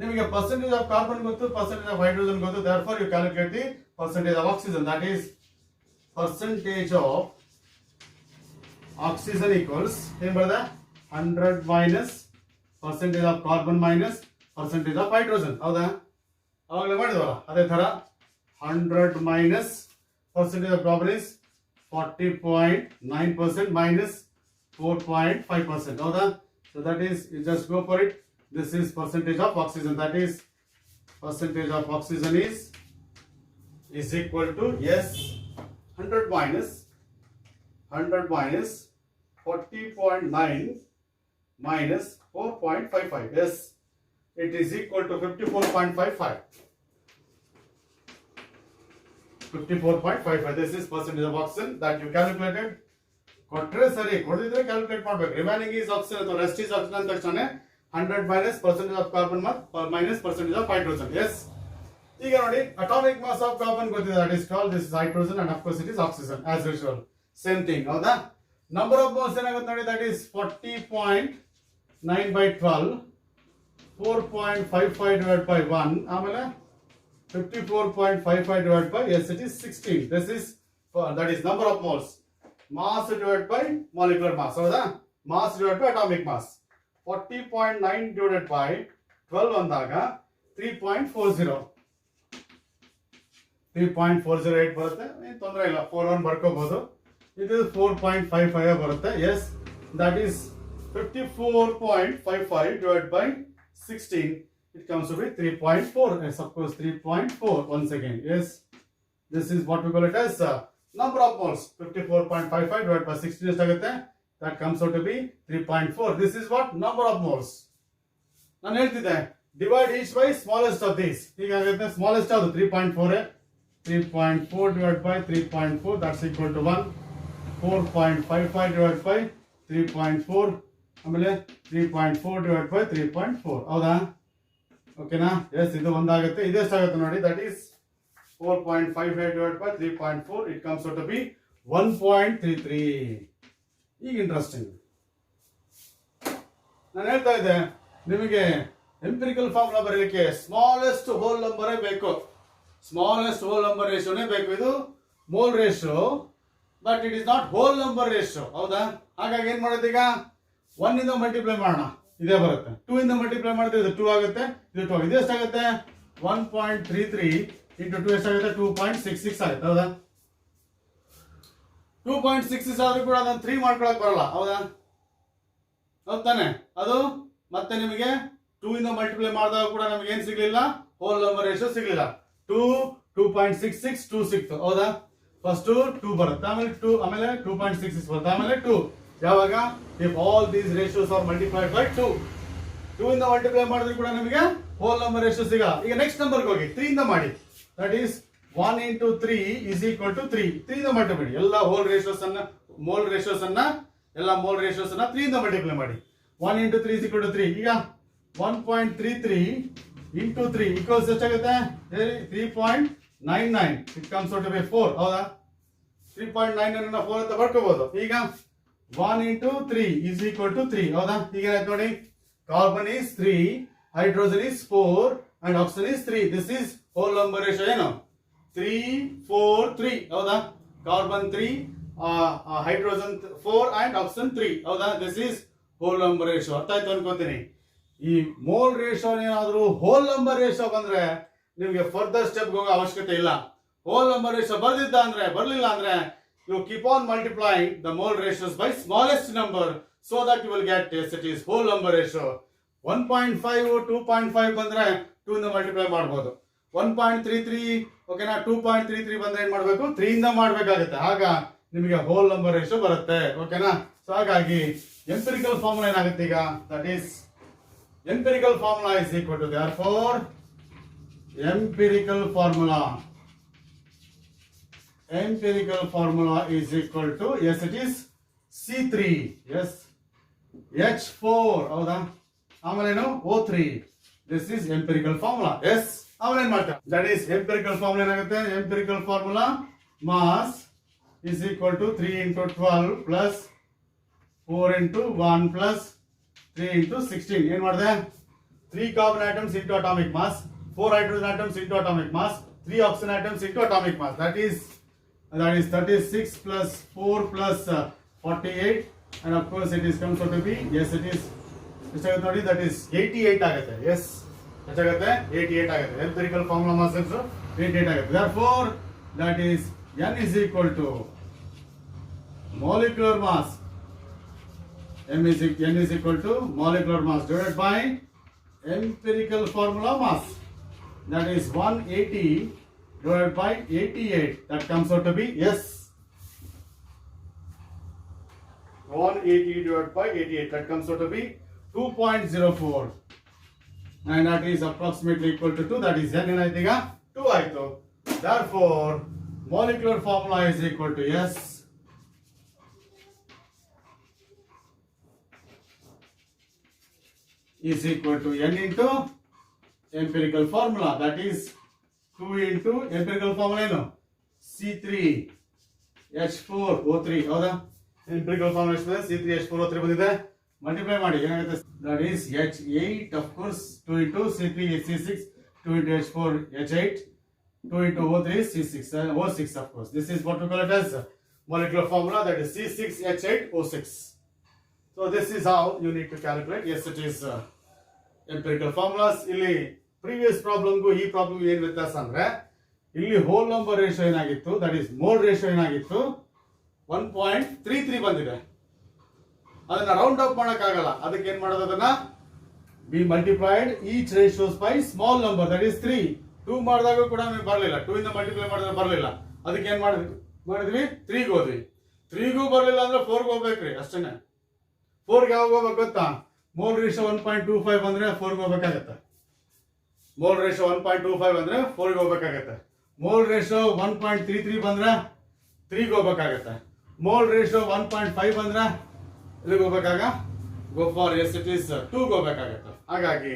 ನಿಮಗೆ percentage of carbon ಗೊತ್ತು, percentage of hydrogen ಗೊತ್ತು. Therefore, you calculate the percentage of oxygen. That is percentage of oxygen equals ಏನು ಬರ್ತದೆ 100 minus percentage of carbon minus percentage of hydrogen. ಹೌದಾ, ಅವಾಗಲೇ ಮಾಡಿದ್ವಲ್ಲ ಅದೇ ತರ 100 minus percentage of carbon is 40.9% minus 4.5%. ಹೌದಾ, so that is, you just go for it. This is percentage of oxygen. That is percentage of oxygen is equal to, yes, 100 minus 40.9 minus 4.55. Yes, it is equal to 54.55. 54.55. This is percentage of oxygen that you calculated. ಕೊಟ್ಟರೆ ಸರಿ, ಕೊಡದಿದ್ರೆ ಕ್ಯಾಲ್ಕುಲೇಟ್ ಮಾಡಬೇಕು. ರಿಮೈನಿಂಗ್ ಈಸ್ ಆಕ್ಸಿಜನ್ ಅಥವಾ ರೆಸ್ಟ್ ಈಸ್ ಆಕ್ಸಿಜನ್ ಅಂತ ತಕ್ಷಣ 100 minus percentage of carbon minus percentage of hydrogen. Yes, ಈಗ ನೋಡಿ, atomic mass of carbon ಗೊತ್ತಿದೆ, that is called, this is hydrogen, and of course it is oxygen as usual. Same thing. ಹೌದಾ, number of moles ಏನಾಗುತ್ತೆ ನೋಡಿ, that is 40.9 by 12, 4.55 divided by 1, ಆಮೇಲೆ 54.55 divided by, yes, it is 16. This is that is number of moles. Mass divided by molecular mass. ಹೌದಾ, mass divided by atomic mass. 40.9 divided by 12 ಅಂದಾಗ 3.40. 3.408 ಬರುತ್ತೆ, ಏನು ತೊಂದರೆ ಇಲ್ಲ, 41 ಬರ್ಕೋಬಹುದು. ಇದು 4.55 ಬರುತ್ತೆ. Yes, that is 54.55 divided by 16. It comes to be 3.4. Yes, of course, 3.4 once again. Yes, this is what we call it as number of moles. 54.55 divided by 16 ಎಷ್ಟಾಗುತ್ತೆ? That comes out to be 3.4. This is what number of moles. ನಾನು ಹೇಳ್ತಿದ್ದೆ, divide each by smallest of these. ಹೀಗಾಗುತ್ತೆ, smallest ಯಾವುದು 3.4. 3.4 divided by 3.4, that's equal to 1. 4.55 divided by 3.4, ಆಮೇಲೆ 3.4 divided by 3.4. ಹೌದಾ, ಓಕೆನಾ? ಎಸ್, ಇದು ಒಂದಾಗುತ್ತೆ. ಇದೆಷ್ಟಾಗುತ್ತೆ ನೋಡಿ, that is 4.55 divided by 3.4. It comes out to be 1.33. ಈಗ ಇಂಟ್ರೆಸ್ಟಿಂಗ್, ನಾನು ಹೇಳ್ತಾ ಇದ್ದೆ ನಿಮಗೆ ಎಂಪಿರಿಕಲ್ ಫಾರ್ಮುಲಾ ಬರೀಲಿಕ್ಕೆ ಸ್ಮಾಲೆಸ್ಟ್ ಹೋಲ್ ನಂಬರೇ ಬೇಕು, ಸ್ಮಾಲೆಸ್ಟ್ ಹೋಲ್ ನಂಬರ್ ರೇಷಿಯೋನೇ ಬೇಕು. ಇದು mole ratio, but it is not hole number ratio, ಹೌದಾ? ಹಾಗಾಗಿ ಏನ್ ಮಾಡೋದು, ಈಗ 1 ಇಂದ ಮಲ್ಟಿಪ್ಲೈ ಮಾಡೋಣ, ಇದೇ ಬರುತ್ತೆ. 2 ಇಂದ ಮಲ್ಟಿಪ್ಲೈ ಮಾಡಿದ್ರೆ ಇದು 2 ಆಗುತ್ತೆ, ಇದು 2 ಆಗುತ್ತೆ. ಇದು ಎಷ್ಟಾಗುತ್ತೆ? 1.33 ಇಂಟು 2 ಎಷ್ಟಾಗುತ್ತೆ? 2.66 ಆಗುತ್ತೆ, ಹೌದಾ? 2.66 ಆದ್ರೂ ಕೂಡ ಅದನ್ನ 3 ಮಾಡ್ಕೊಳಕ್ ಬರಲ್ಲ, ಹೌದಾ? ಹೌದ್ ತಾನೆ? ಅದು ಮತ್ತೆ ನಿಮಗೆ 2 ಇಂದ ಮಲ್ಟಿಪ್ಲೈ ಮಾಡಿದಾಗ ಕೂಡ ನಮಗೆ ಏನ್ ಸಿಗ್ಲಿಲ್ಲ? ಹೋಲ್ ನಂಬರ್ ರೇಷಿಯೋ ಸಿಗ್ಲಿಲ್ಲ. 2.66 2 ಸಿಕ್ತು, ಹೌದಾ? ಫಸ್ಟ್ 2 ಬರುತ್ತೆ, ಆಮೇಲೆ 2, ಆಮೇಲೆ 2.66 ಬರುತ್ತೆ, ಆಮೇಲೆ 2. ಯಾವಾಗ? If all these ratios are multiplied by 2. 2 ಇಂದ ಮಲ್ಟಿಪ್ಲೈ ಮಾಡಿದ್ರು ಕೂಡ ನಮಗೆ ಹೋಲ್ ನಂಬರ್ ರೇಷಿಯೋ ಸಿಗಲ್ಲ. ಈಗ ನೆಕ್ಸ್ಟ್ ನಂಬರ್ಗೆ ಹೋಗಿ 3 ಇಂದ ಮಾಡಿ. That is 1 into 3 is equal to 3. 3 ಇಂದ ಮಲ್ಟಿಪ್ಲೈ ಮಾಡಿ. ಎಲ್ಲ ಹೋಲ್ ರೇಷಿಯೋಸ್ ಅನ್ನ, ಮೋಲ್ ರೇಷಿಯೋಸ್ ಅನ್ನ, ಎಲ್ಲ ಮೋಲ್ ರೇಷಿಯೋಸ್ ಅನ್ನ 3 ಇಂದ ಮಲ್ಟಿಪ್ಲೈ ಮಾಡಿ. 1 into 3 is equal to 3. ಈಗ 1.33 into 3 equals ಎಷ್ಟಾಗುತ್ತೆ? 3.99. It comes out to be 4, ಹೌದಾ? 3.99 ಅನ್ನ 4 ಅಂತ ಬರ್ಕೋಬಹುದು. ಈಗ 1 into 3 is equal to 3, ಹೌದಾ? ಈಗ ಏನಾಯ್ತು ನೋಡಿ, carbon is 3, hydrogen is 4 and oxygen is 3. This is whole number ratio ಏನು? 3 4 3, ಹೌದಾ? ಕಾರ್ಬನ್ 3, ಹೈಡ್ರೋಜನ್ 4 and oxygen 3, ಹೌದಾ? This is whole number ratio. ಅರ್ಥ ಆಯ್ತು ಅನ್ಕೋತೀನಿ. ಈ ಮೋಲ್ ರೇಷಿಯೋ ಏನಾದ್ರು ಹೋಲ್ ನಂಬರ್ ರೇಷಿಯೋ ಬಂದ್ರೆ ನಿಮಗೆ ಫರ್ದರ್ ಸ್ಟೆಪ್ ಹೋಗೋ ಅವಶ್ಯಕತೆ ಇಲ್ಲ. ಹೋಲ್ ನಂಬರ್ ರೇಷಿಯೋ ಬರ್ಲಿಲ್ಲ ಅಂದ್ರೆ you keep on multiplying the mole ratios by smallest number so that you will get yes, it is whole number ratio. 1.5 2.5 ಬಂದ್ರೆ 2 ಇಂದ ಮಲ್ಟಿಪ್ಲೈ ಮಾಡಬಹುದು. 1.33 ಓಕೆನಾ, 2.33 ಬಂದ್ರೆ ಏನ್ ಮಾಡಬೇಕು? 3 ಇಂದ ಮಾಡಬೇಕಾಗುತ್ತೆ. ಆಗ ನಿಮಗೆ ಹೋಲ್ ನಂಬರ್ ರೇಷಿಯೋ ಬರುತ್ತೆ, ಓಕೆನಾ? ಸೊ ಹಾಗಾಗಿ ಎಂಪಿರಿಕಲ್ ಫಾರ್ಮುಲಾ ಏನಾಗುತ್ತೆ ಈಗ? That is empirical formula is equal to, therefore empirical formula is equal to, yes it is C3, yes H4, ಹೌದಾ? ಆಮೇಲೆ O3. This is empirical formula. yes ಆಮೇಲೆ ಏನ್ ಮಾಡ್ತಾರೆ? that is empirical formula ಏನಾಗುತ್ತೆ? empirical formula mass is equal to 3 into 12 plus 4 into 1 plus 3 into 16. ಏನು ಮಾಡಿದೆ? 3 carbon atoms into atomic mass, 4 hydrogen atoms into atomic mass, 3 oxygen atoms into atomic mass. That is 36 plus 4 plus 48, and of course it is comes out to be, yes it is ಎಷ್ಟಾಗುತ್ತೆ ನೋಡಿ? that is 88 ಆಗುತ್ತೆ. yes ಎಷ್ಟಾಗುತ್ತೆ? 88 ಆಗುತ್ತೆ. empirical formula mass is 88 ಆಗುತ್ತೆ. therefore that is n is equal to molecular mass, n is equal to molecular mass divided by empirical formula mass. That is 180 divided by 88. That comes out to be, yes, 180 divided by 88. That comes out to be 2.04. And that is approximately equal to 2. That is n ಏನಾಯ್ತು ಈಗ? 2 ಆಯ್ತು. Therefore molecular formula is equal to, yes, is equal to n into empirical formula, that is 2 into empirical formula ಏನು? C3H4O3, ಹೌದಾ? empirical formula ಎಷ್ಟು? C3H4O3 ಬಂದಿದೆ. ಮಲ್ಟಿಪ್ಲೈ ಮಾಡಿ ಏನಾಗುತ್ತೆ? that is H8, of course, 2 into C3H6, 2 into H4H8, 2 into O3 C6, O6, of course. This is what we call it as molecular formula, that is C6H8O6. So this is how you need to calculate. Yes, it is empirical formulas. ಇಲ್ಲಿ previous problemಗೂ ಈ ಪ್ರಾಬ್ಲಮ್ ಏನು ವ್ಯತ್ಯಾಸ ಅಂದ್ರೆ, ಇಲ್ಲಿ ಹೋಲ್ ನಂಬರ್ ರೇಷಿಯೋ ಏನಾಗಿತ್ತು? ದಟ್ ಈಸ್ ಮೋಲ್ ರೇಷಿಯೋ ಏನಾಗಿತ್ತು? 1.33 ಬಂದಿದೆ. ಅದನ್ನ ರೌಂಡ್ ಅಪ್ ಮಾಡಕ್ಕಾಗಲ್ಲ. ಅದಕ್ಕೆ ಏನ್ ಮಾಡೋದು? ಅದನ್ನ we multiplied each ratios by small number, that is 3. 2 ಮಾಡಿದಾಗ ಕೂಡ ನಮಗೆ ಬರಲಿಲ್ಲ. 2 ಇಂದ ಮಲ್ಟಿಪ್ಲೈ ಮಾಡಿದ್ರೆ ಬರಲಿಲ್ಲ. ಅದಕ್ಕೆ ಏನ್ ಮಾಡಿದ್ವಿ? 3 ಗೆ ಹೋದ್ವಿ. 3 ಗೂ ಬರಲಿಲ್ಲ ಅಂದ್ರೆ 4 ಗೆ ಹೋಗ್ಬೇಕ್ರಿ, ಅಷ್ಟೇನೆ. 4 ಗೆ ಯಾವಾಗ ಹೋಗ್ಬೇಕು ಗೊತ್ತಾ? ಮೋಲ್ ರೇಷಿಯೋ 1.25 ಬಂದ್ರೆ 4 ಗೆ ಹೋಗ್ಬೇಕಾಗತ್ತೆ. ಮೋಲ್ ರೇಷಿಯೋ 1.25 ಬಂದ್ರೆ 4 ಗೆ ಹೋಗ್ಬೇಕಾಗತ್ತೆ. ಮೋಲ್ ರೇಷಿಯೋ 1.33 ಬಂದ್ರೆ 3 ಗೆ ಹೋಗ್ಬೇಕಾಗತ್ತೆ. ಮೋಲ್ ರೇಷಿಯೋ 1.5 ಬಂದ್ರೆ ಎಲ್ಲಿಗೆ ಹೋಗ್ಬೇಕಾಗ? go for, yes it is 2 ಗೆ ಹೋಗ್ಬೇಕಾಗತ್ತೆ. ಹಾಗಾಗಿ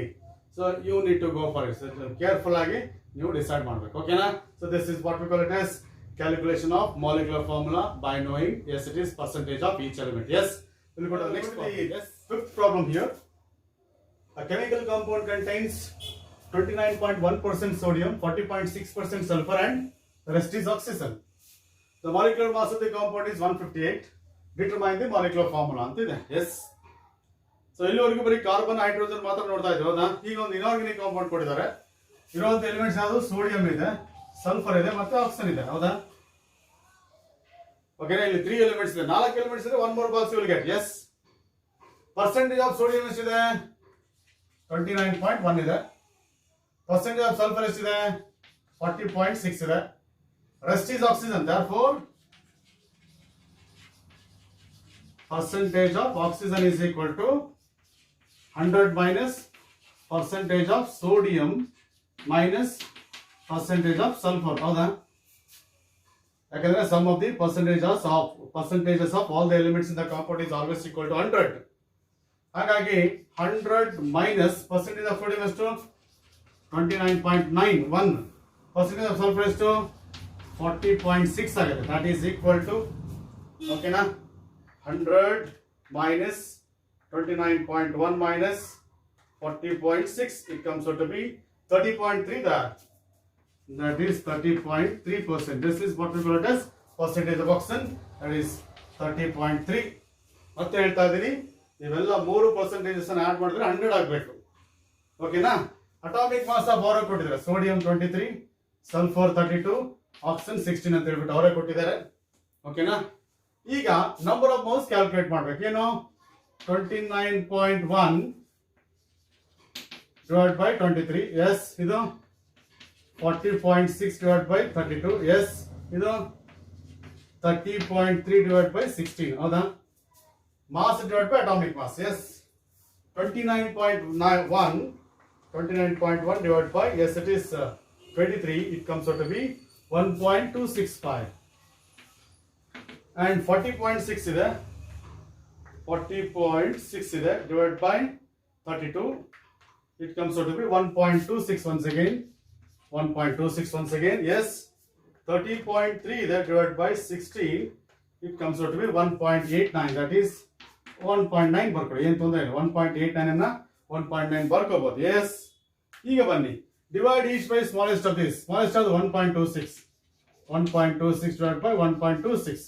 so you need to go for it. Careful ಆಗಿ ನೀವು ಡಿಸೈಡ್ ಮಾಡಬೇಕು, ಓಕೆನಾ? So this is what we call it as calculation of molecular formula by knowing, yes it is percentage of each element. Yes, we'll go to the next problem. Yes, fifth problem here. A chemical compound contains 29.1% sodium, 40.6% sulfur, and the rest is oxygen. The molecular mass of the compound is 158. Determine the molecular formula ಅಂತಿದೆ. Yes. ಸೊ ಇಲ್ಲಿವರೆಗೂ ಬರೀ ಕಾರ್ಬನ್ ಹೈಡ್ರೋಜನ್ ಮಾತ್ರ ನೋಡ್ತಾ ಇದ್ರು ಹೌದಾ. ಈಗ ಒಂದು ಇನಾರ್ಗಾನಿಕ್ ಕಾಂಪೌಂಡ್ ಕೊಟ್ಟಿದ್ದಾರೆ. ಇರುವಂತ ಎಲಿಮೆಂಟ್ಸ್ ಯಾವುದು? ಸೋಡಿಯಂ ಇದೆ, ಸಲ್ಫರ್ ಇದೆ ಮತ್ತೆ ಆಕ್ಸಿಜನ್ ಇದೆ ಹೌದಾ. ಓಕೆನಾ, ಇಲ್ಲಿ 3 ಎಲಿಮೆಂಟ್ಸ್ ಇದೆ, 4 ಎಲಿಮೆಂಟ್ಸ್ ಇದೆ, 1 more box you will get. Yes. Percentage of sodium ಎಷ್ಟಿದೆ? 29.1 ಇದೆ. ಪರ್ಸೆಂಟೇಜ್ ಆಫ್ ಸಲ್ಫರ್ ಎಷ್ಟಿದೆ? 40.6 ಇದೆ. Rest is oxygen. Therefore, percentage of oxygen is equal to 100 minus percentage of sodium minus percentage of sulfur. ಹೌದಾ? ಯಾಕಂದ್ರೆ sum of the percentages of all the elements in the compound is always equal to 100. ಹಾಗಾಗಿ 100 minus percentage of sodium ಎಷ್ಟು? 29.91. percentage of sulfur ಎಷ್ಟು? 40.6 ಆಗುತ್ತೆ. That is equal to, ಓಕೆನಾ, 100 minus 29.1 minus 40.6, it comes out to be 30.3 there. That is 30.3%. This is what we call it as percentage of oxygen. That is 30.3. ಮತ್ತೆ ಹೇಳ್ತಾ ಇದ್ದೀನಿ, ಇವೆಲ್ಲ 3 ಪರ್ಸೆಂಟೇಜಸ್ ಅನ್ನು ಆಡ್ ಮಾಡಿದ್ರೆ 100 ಆಗಬೇಕು. ಓಕೆನಾ. ಅಟಾಮಿಕ್ ಮಾಸ್ ಆಫ್ ಅವರೇ ಕೊಟ್ಟಿದ್ದಾರೆ. ಸೋಡಿಯಂ 23, ಸಲ್ಫರ್ 32, ಆಕ್ಸಿಜನ್ 16 ಅಂತ ಹೇಳ್ಬಿಟ್ಟು ಅವರೇ ಕೊಟ್ಟಿದ್ದಾರೆ. ಓಕೆನಾ. ಈಗ ನಂಬರ್ ಆಫ್ ಮೋಲ್ಸ್ ಕ್ಯಾಲ್ಕುಲೇಟ್ ಮಾಡ್ಬೇಕು. ಏನು? 29.1 divided by 23. ಎಸ್. ಇದು 40.6 divided by 32. ಎಸ್. ಇದು 30.3 divided by 16. ಹೌದಾ? Mass divided by atomic mass. Yes. 29.1 divided by, yes, it is 23. It comes out to be 1.265. And 40.6 ಇದೆ. 40.6 ಇದೆ divided by 32. It comes out to be 1.26 once again. 1.26 once again. Yes. 30.3 ಇದೆ divided by 16. It comes out to be 1.89. That is 1.9 ಬರ್ಕೊಳ್ಳಿ. ಏನು ತೊಂದರೆ ಇಲ್ಲ. 1.89 ಅನ್ನ 1.9 ಬರ್ಕೋಬಹುದು. ಎಸ್. ಈಗ ಬನ್ನಿ, divide each by smallest of this. Smallest of 1.26. 1.26 divided by 1.26.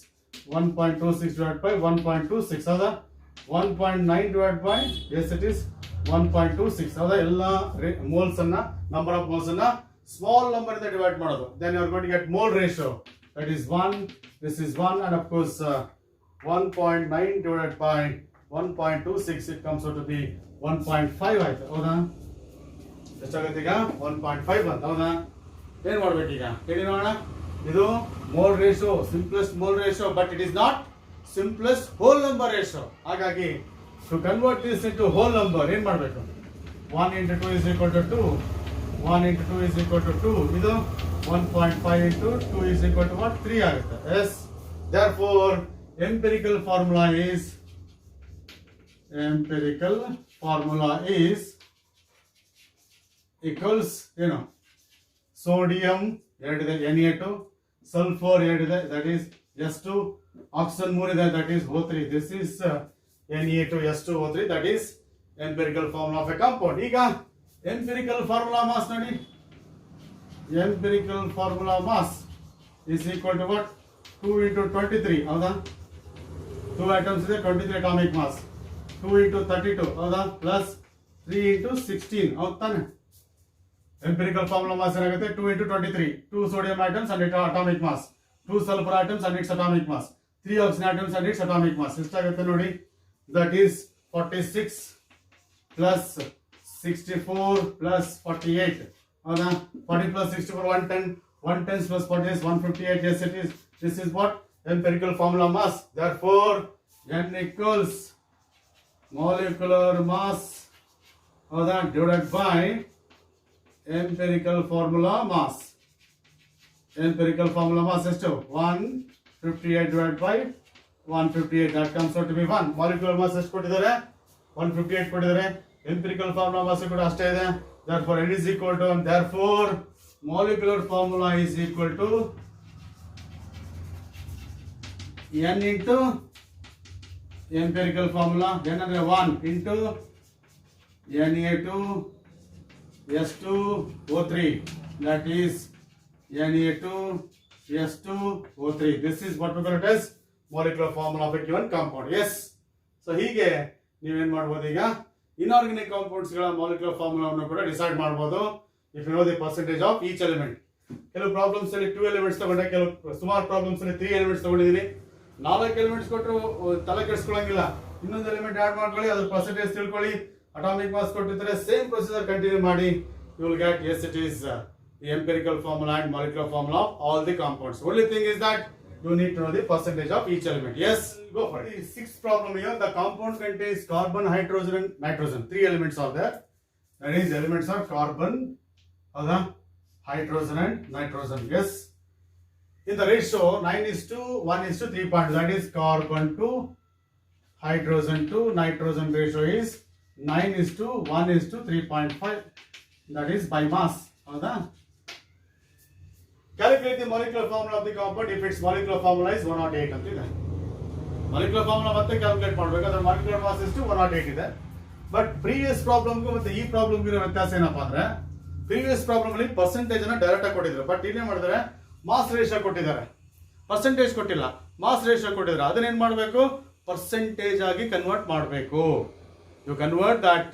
1.26 divided by 1.26. ಹೌದಾ? 1.9 divided by, yes, it is 1.26. ಹೌದಾ? ಎಲ್ಲ ಮೋಲ್ಸ್ ಅನ್ನ, ನಂಬರ್ ಆಫ್ ಮೋಲ್ಸ್ ಅನ್ನ ಸ್ಮಾಲ್ ನಂಬರ್ ಇಂದ ಡಿವೈಡ್ ಮಾಡೋದು. Then you are going to get mole ratio. That is 1. This is 1, and of course 1.9 divided by 1.26. It comes out to be 1.5 ಆಯ್ತು. ಹೌದಾ? ಎಷ್ಟಾಗುತ್ತೆ ಈಗ? 1.5 ಅಂತ. ಹೌದಾ? ಏನ್ ಮಾಡ್ಬೇಕು ಈಗ? ಹೇಳಿ ನೋಡೋಣ. ಇದು mole ratio, simplest mole ratio, but it is not simplest whole number ratio. ಹಾಗಾಗಿ to convert this into whole number ಏನ್ ಮಾಡಬೇಕು? 1 into 2 is equal to 2. 1 into 2 is equal to 2. ಇದು 1.5 into 2 is equal to what? 3 ಆಗುತ್ತೆ. S. Therefore, empirical formula is equals, sodium 2 ಇದೆ, Na2, sulfur 2 ಇದೆ, that is S2, oxygen 3 ಇದೆ, that is O3. This is Na2S2O3, that is empirical formula of a compound. ಈಗ empirical formula mass ನೋಡಿ. Empirical formula mass is equal to what? 2 into 23. ಹೌದಾ? 2 atoms ಇದೆ, 23 atomic mass. 2 into 32. ಹೌದಾ? Plus 3 into 16. ಹೌದು ತಾನೆ? Empirical formula mass ಏನಾಗುತ್ತೆ? 2 into 23. 2 sodium atoms and its atomic mass. 2 sulfur atoms and its atomic mass. 3 oxygen atoms and its atomic mass. ಎಷ್ಟಾಗುತ್ತೆ ನೋಡಿ? That is 46 plus 64 plus 48. ಹೌದಾ? 40 plus 64 110. 110 plus 40 is 158. Yes, it is. This is what? Empirical formula mass. Therefore, N equals molecular mass divided by empirical formula mass. Empirical formula mass is 158 divided by 158. That comes out to be 1. Molecular mass ಎಷ್ಟು ಕೊಟ್ಟಿದ್ದಾರೆ? 158 ಕೊಟ್ಟಿದ್ದಾರೆ. Empirical formula mass ಕೂಡ ಅಷ್ಟೇ ಇದೆ. Therefore, N is equal to, and therefore molecular formula is equal to N into empirical formula. N ಅಂದ್ರೆ 1 into Na2S2O3, that is Na2S2O3. This is what we call it as molecular formula of a given compound. Yes. So ಹೀಗೆ ನೀವೇನ್ ಮಾಡಬಹುದು, ಈಗ ಇನ್ಆರ್ಗಾನಿಕ್ ಕಾಂಪೌಂಡ್ಸ್ ಗಳ ಮಾಲಿಕ್ಯುಲರ್ ಫಾರ್ಮುಲಾವನ್ನು ಕೂಡ ಡಿಸೈಡ್ ಮಾಡಬಹುದು if you know the percentage of each element. ಕೆಲವು ಪ್ರಾಬ್ಲಮ್ಸ್ ಅಲ್ಲಿ 2 ಎಲಿಮೆಂಟ್ಸ್ ತಗೊಂಡೆ, ಕೆಲವು ಸುಮಾರು ಪ್ರಾಬ್ಲಮ್ಸ್ ಅಲ್ಲಿ 3 ಎಲಿಮೆಂಟ್ಸ್ ತಗೊಂಡಿದ್ದೀನಿ. 4 ಎಲಿಮೆಂಟ್ಸ್ ಕೊಟ್ಟರು ತಲೆ ಕೆಡಿಸ್ಕೊಳ್ಳಂಗಿಲ್ಲ, ಇನ್ನೊಂದು ಎಲಿಮೆಂಟ್ ಆಡ್ ಮಾಡ್ಕೊಳ್ಳಿ, ಅದ್ರ ಪರ್ಸೆಂಟೇಜ್ ತಿಳ್ಕೊಳ್ಳಿ. ಅಟಾಮಿಕ್ ಮಾಸ್ ಕೊಟ್ಟಿದ್ರೆ ಸೇಮ್ ಪ್ರೊಸೀಜರ್ ಕಂಟಿನ್ಯೂ ಮಾಡಿ, you will get yes it is the empirical formula and molecular formula of all the compounds. Only thing is that you need to know the percentage of each element. Yes, go for it. The sixth problem here, the compound contains carbon, hydrogen and nitrogen. 3 elements are there. That is, elements are carbon, hydrogen and nitrogen. Yes. In the ratio 9:1:3. That is, carbon to hydrogen to nitrogen ratio is 9:1:3.5. That is by mass. Calculate the molecular formula of the compound if its molecular formula is 108 ಅಂತ ಇದೆ. molecular formula ಮತ್ತೆ ಕ್ಯಾಲ್ಕುಲೇಟ್ ಮಾಡಬೇಕಾದ್ರೆ molecular mass is 108 ಇದೆ. ಬಟ್ ಪ್ರೀವಿಯಸ್ ಪ್ರಾಬ್ಲಮ್ಗೂ ಮತ್ತೆ ಈ ಪ್ರಾಬ್ಲಮ್ಗೂ ಇರೋ ವ್ಯತ್ಯಾಸ ಏನಪ್ಪಾ ಅಂದ್ರೆ, ಪ್ರೀವಿಯಸ್ ಪ್ರಾಬ್ಲಮ್ ಅಲ್ಲಿ ಪರ್ಸೆಂಟೇಜ್ ಅನ್ನ ಡೈರೆಕ್ಟ್ ಆಗಿ ಕೊಟ್ಟಿದ್ರು, ಬಟ್ ಇಲ್ಲಿ ಮಾಡಿದ್ರೆ ಮಾಸ್ ರೇಷಿಯೋ ಕೊಟ್ಟಿದ್ದಾರೆ, ಪರ್ಸೆಂಟೇಜ್ ಕೊಟ್ಟಿಲ್ಲ, ಮಾಸ್ ರೇಷಿಯೋ ಕೊಟ್ಟಿದ್ದಾರೆ. ಅದನ್ನ ಏನ್ ಮಾಡಬೇಕು, ಪರ್ಸೆಂಟೇಜ್ ಆಗಿ ಕನ್ವರ್ಟ್ ಮಾಡಬೇಕು. You convert that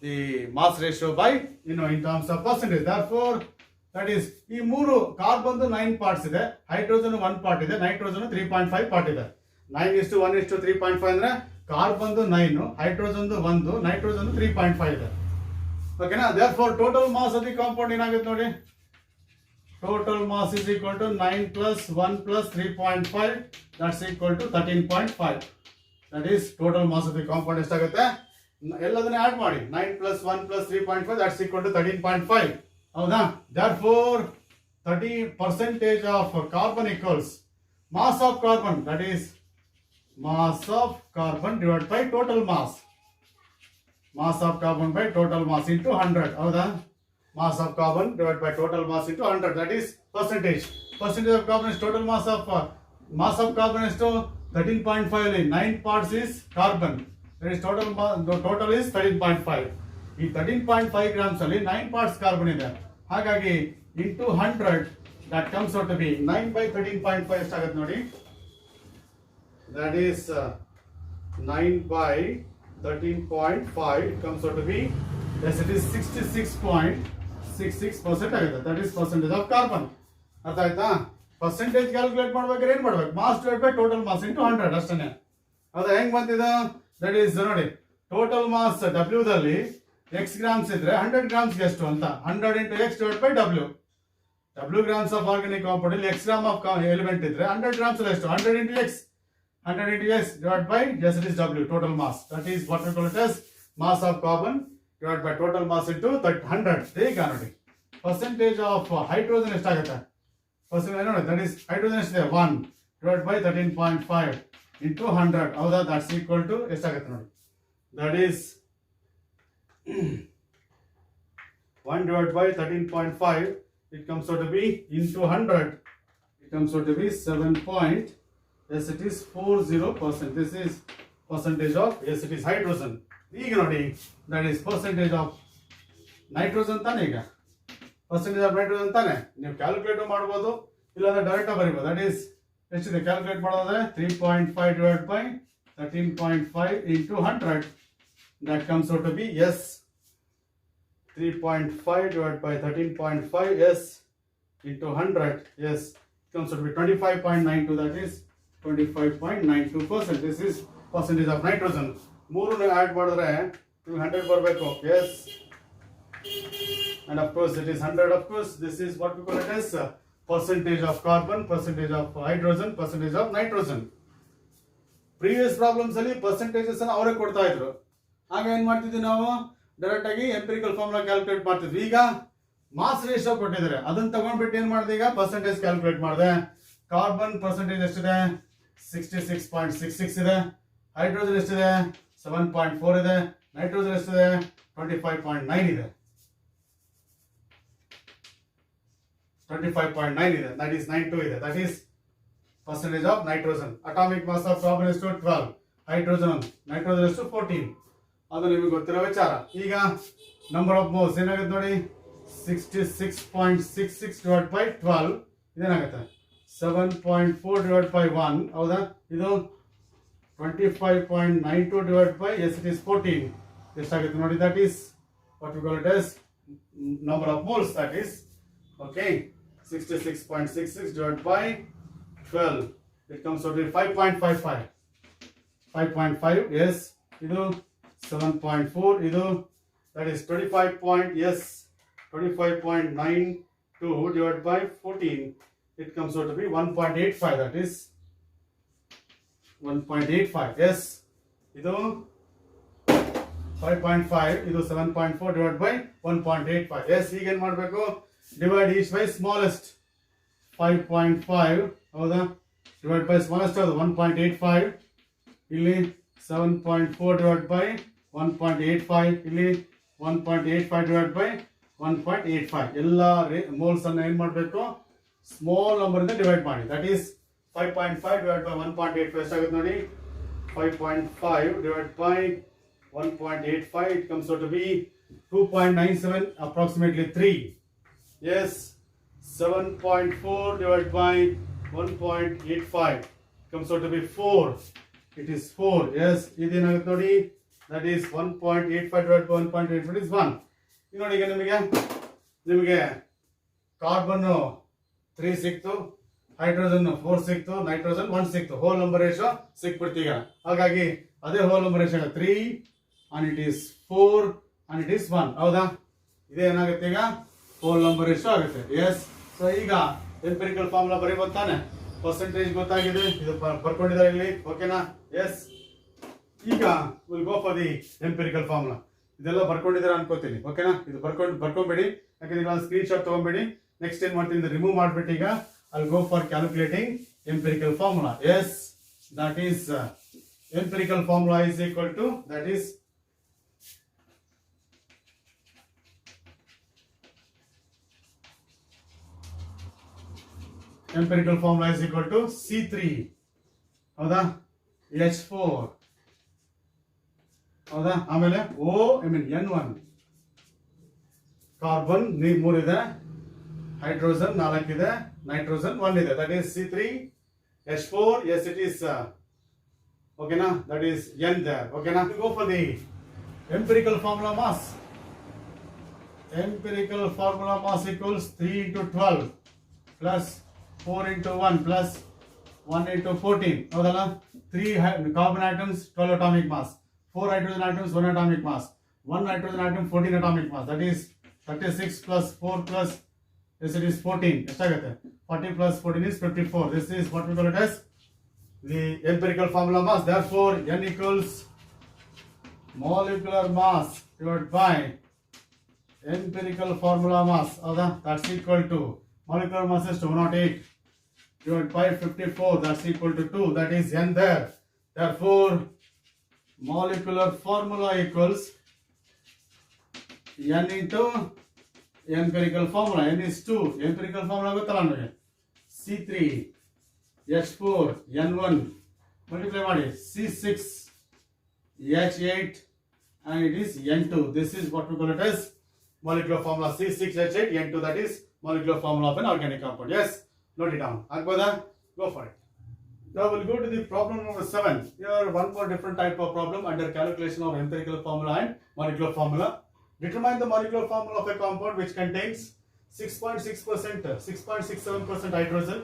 the mass ratio by in terms of percentage. therefore that is, ಈ ಮೂರು ಕಾರ್ಬನ್ 9 ಪಾರ್ಟ್ಸ್ ಇದೆ, ಹೈಡ್ರೋಜನ್ 1 ಪಾರ್ಟ್ ಇದೆ, ನೈಟ್ರೋಜನ್ 3.5 ಪಾರ್ಟ್ ಇದೆ. 9:1:3.5 ಅಂದ್ರೆ ಕಾರ್ಬನ್ 9, ಹೈಡ್ರೋಜನ್ 1, ನೈಟ್ರೋಜನ್ 3.5 ಇದೆ. ಓಕೆನಾ? therefore total mass of the compound ಏನಾಗುತ್ತೆ ನೋಡಿ, total mass is equal to 9 plus 1 plus 3.5, that's equal to 13.5. that is total mass of the compound ಎಷ್ಟಾಗುತ್ತೆ, ಎಲ್ಲದನ್ನ ಆಡ್ ಮಾಡಿ, 9 plus 1 plus 3.5, that's equal to 13.5. ಹೌದಾ? therefore 30% of carbon equals mass of carbon, that is mass of carbon divided by total mass. Mass of carbon by total mass into 100. ಹೌದಾ? mass of carbon divided by total mass into 100, that is percentage. Percentage of carbon is total mass of carbon is to 13.5 ಅಲ್ಲಿ 9 parts is carbon, that is total is 13.5. ಈ 13.5 grams ಅಲ್ಲಿ 9 parts carbon ಇದೆ, ಹಾಗಾಗಿ into 100 that comes out to be 9 by 13.5 ಎಷ್ಟಾಗುತ್ತೆ ನೋಡಿ, that is 9 by 13.5 comes out to be, yes it is 66.66% ಆಗುತ್ತೆ. that is percentage of carbon. ಅರ್ಥ ಆಯ್ತಾ? ಪರ್ಸೆಂಟೇಜ್ ಕ್ಯಾಲ್ಕುಲೇಟ್ ಮಾಡ್ಬೇಕಾದ್ರೆ ಏನ್ ಮಾಡ್ಬೇಕು, mass divide by total mass into 100 ಅಷ್ಟೇ. ಹೌದಾ? ಹೆಂಗ್ ಬಂತಿದೆ, ದಟ್ ಈಸ್ ನೋಡಿ, ಟೋಟಲ್ ಮಾಸ್ W ದಲ್ಲಿ x ಗ್ರಾಮ್ಸ್ ಇದ್ರೆ 100 ಗ್ರಾಮ್ಸ್ ಎಷ್ಟು ಅಂತ, 100 into x divided by W. W grams of organic compound ಇಲ್ಲಿ x gram of element ಇದ್ರೆ 100 grams ಅಲ್ಲಿ ಎಷ್ಟು, 100 into x divided by, yes it is W, total mass. that is what we call it as mass of carbon divided by total mass into 100. ಈಗ ನೋಡಿ percentage of hydrogen ಎಷ್ಟಾಗುತ್ತೆ, percentage ನೋಡಿ, that is hydrogen ಎಷ್ಟಿದೆ, 1 divided by 13.5 into 100. ಹೌದಾ? that's equal to ಎಷ್ಟಾಗುತ್ತೆ ನೋಡಿ, that is 1 divided by 13.5, it comes out to be into 100, it comes out to be 7 point, yes it is 40%. this is percentage of, yes it is hydrogen. ಈಗ ನೋಡಿ, that is percentage of nitrogen ತಾನೆ, ಈಗ percentage of nitrogen ತಾನೆ, ನೀವು ಕ್ಯಾಲ್ಕುಲೇಟ್ ಮಾಡಬಹುದು, ಇಲ್ಲಾಂದ್ರೆ ಡೈರೆಕ್ಟ್ ಬರೀಬಹುದು. that is ಎಷ್ಟಿದೆ ಕ್ಯಾಲ್ಕುಲೇಟ್ ಮಾಡೋದಾದ್ರೆ 3.5 divided by 13.5 into 100, that comes out to be, yes 3.5 divided by 13.5, yes into 100, yes it comes out to be 25.92, that is 25.92%. this is percentage of nitrogen. ಮೂರನ್ನು ಆಡ್ ಮಾಡಿದ್ರೆ 100 ಬರಬೇಕು, yes, and of course it is 100. of course this is what we call it as percentage of carbon, percentage of hydrogen, percentage of nitrogen. Previous problems ಅಲ್ಲಿ ಪರ್ಸೆಂಟೇಜಸ್ ಅನ್ನು ಅವರೇ ಕೊಡ್ತಾ ಇದ್ರು, ಆಗ ಏನ್ ಮಾಡ್ತಿದ್ವಿ ನಾವು, ಡೈರೆಕ್ಟ್ ಆಗಿ ಎಂಪಿರಿಕಲ್ ಫಾರ್ಮುಲಾ ಕ್ಯಾಲ್ಕುಲೇಟ್ ಮಾಡ್ತಿದ್ವಿ. ಈಗ ಮಾಸ್ ರೇಷಿಯೋ ಕೊಟ್ಟಿದ್ದಾರೆ, ಅದನ್ನ ತಗೊಂಡ್ಬಿಟ್ಟು ಏನ್ ಮಾಡಿದೆ, ಈಗ ಪರ್ಸೆಂಟೇಜ್ ಕ್ಯಾಲ್ಕುಲೇಟ್ ಮಾಡಿದೆ. ಕಾರ್ಬನ್ ಪರ್ಸೆಂಟೇಜ್ ಎಷ್ಟಿದೆ, 66.66 ಇದೆ, ಹೈಡ್ರೋಜನ್ ಎಷ್ಟಿದೆ, 7.4 ಇದೆ, ನೈಟ್ರೋಜನ್ ಎಷ್ಟಿದೆ, 25.9 ಇದೆ, 25.9 ಇದೆ, that is 92 ಇದೆ, that is percentage of nitrogen. atomic mass of carbon is to 12, nitrogen is to 14. ಅದು ನಿಮಗೆ ಗೊತ್ತಿರೋ ವಿಚಾರ. ಈಗ ನಂಬರ್ ಆಫ್ ಮೋಲ್ಸ್ ಏನಾಗುತ್ತೆ ನೋಡಿ, 66.66 ಡಿವೈಡ್ ಬೈ 12 ಇದೇನಾಗುತ್ತೆ 7.4 ಡಿವೈಡ್ ಬೈ 1. ಹೌದಾ? ಇದು 25.92 divide by yes it is 14 ಎಷ್ಟಾಗುತ್ತೆ ನೋಡಿ. That is what we call it as number of moles. That is okay 66.66 divided by 12. It comes out to 5.55. 5.5. Yes. Idu 7.4. Idu that is 25.92 divided by 14. It comes out to be 1.85. That is 1.85. Yes. Idu 5.5. Idu 7.4 divided by 1.85. Yes. Again ಮಾಡಬೇಕು. Divide each by smallest. 5.5 ಹೌದಾ, ಡಿವೈಡ್ ಬೈ ಸ್ಮಾಲೆಸ್ಟ್ ಅದು 1.85. ಇಲ್ಲಿ 7.4 ಡಿವೈಡ್ ಬೈ 1.85. ಇಲ್ಲಿ 1.85 ಡಿವೈಡ್ ಬೈ 1.85. ಎಲ್ಲ ಮೋಲ್ಸ್ ಅನ್ನು ಏನು ಮಾಡಬೇಕು, ಸ್ಮಾಲ್ ನಂಬರ್ ಇಂದ ಡಿವೈಡ್ ಮಾಡಿ. ದಟ್ ಈಸ್ 5.5 ಡಿವೈಡ್ ಬೈ 1.85 ಎಷ್ಟಾಗುತ್ತೆ ನೋಡಿ. 5.5 divide by 1.85 it comes out to be 2.97, approximately 3. Yes, 7.4 divided by 1.85 comes out to be 4. It is 4. Yes, iದೇನಾಗುತ್ತೆ ನೋಡಿ. That is 1.85 divided by 1.85 is 1. ಈಗ ನೋಡಿ, ಈಗ ನಿಮಗೆ ಕಾರ್ಬನ್ 3 ಸಿಕ್ತು, ಹೈಡ್ರೋಜನ್ 4 ಸಿಕ್ತು, ನೈಟ್ರೋಜನ್ 1 ಸಿಕ್ತು. ಹೋಲ್ ನಂಬರ್ ರೇಷಿಯೋ ಸಿಕ್ಬಿಡ್ತು ಈಗ. ಹಾಗಾಗಿ ಅದೇ hole number ratio 3 and it is 4 and it is 1. ಹೌದಾ? ಇದೇನಾಗುತ್ತೆ ಈಗ ಹೋಲ್ ನಂಬರ್ ರೇಷಿಯೋ ಆಗುತ್ತೆ. ಎಸ್. ಸೊ ಈಗ ಎಂಪಿರಿಕಲ್ ಫಾರ್ಮುಲಾ ಬರೀಬಹುದು ತಾನೆ. ಪರ್ಸೆಂಟೇಜ್ ಗೊತ್ತಾಗಿದೆ, ಇದು ಬರ್ಕೊಂಡಿದ್ದಾರೆ ಇಲ್ಲಿ. ಓಕೆನಾ? ಎಸ್. ಈಗ will go for the empirical formula. ಇದೆಲ್ಲ ಬರ್ಕೊಂಡಿದ್ದಾರೆ ಅನ್ಕೋತೀನಿ. ಓಕೆನಾ? ಇದು ಬರ್ಕೊಂಬೇಡಿ, ಯಾಕಂದ್ರೆ ಈಗ ಸ್ಕ್ರೀನ್ ಶಾಟ್ ತಗೊಂಬೇಡಿ. ನೆಕ್ಸ್ಟ್ ಏನ್ ಮಾಡ್ತೀನಿ, ರಿಮೂವ್ ಮಾಡ್ಬಿಟ್ಟು ಈಗ I go for calculating empirical formula. Yes, that is empirical formula is equal to, that is empirical formula is equal to C3 ಹೌದಾ, H4 ಹೌದಾ, ಆಮೇಲೆ N1 ಕಾರ್ಬನ್ 3 ಇದೆ, ಹೈಡ್ರೋಜನ್ 4 ಇದೆ, ನೈಟ್ರೋಜನ್ 1 ಇದೆ. That is C3 H4. yes it is ಓಕೆನಾ, ದಟ್ ಈಸ್ N there. ಓಕೆನಾ? go for the empirical formula mass. Empirical formula mass equals 3 into 12 plus 4 into 1 plus 1 into 14. ಹೌದಲ್ಲ? 3 carbon atoms 12 atomic mass, 4 hydrogen atoms 1 atomic mass, 1 nitrogen atom 14 atomic mass. That is 36 plus 4 plus this it is 14. ಎಷ್ಟಾಗುತ್ತೆ? 40 plus 14 is 54. This is what we call it as the empirical formula mass. Therefore N equals molecular mass divided by empirical formula mass. ಹೌದಾ? That's equal to molecular mass is 208 divided by 54. That's equal to 2. That is N there. Therefore molecular formula equals N into empirical formula. N is 2. Empirical formula ಗೊತ್ತಲ್ಲ ನಮಗೆ. C3 H4 N1 multiply ಮಾಡಿ C6 H8 and it is N2. This is what we call it as molecular formula. C6H8 N2, that is molecular formula of an organic compound. Yes, note it down. Agboda? Go for it. Now we'll go to the problem number 7. Here one more different type of problem under calculation of empirical formula and molecular formula. Determine the molecular formula of a compound which contains 6.67% hydrogen,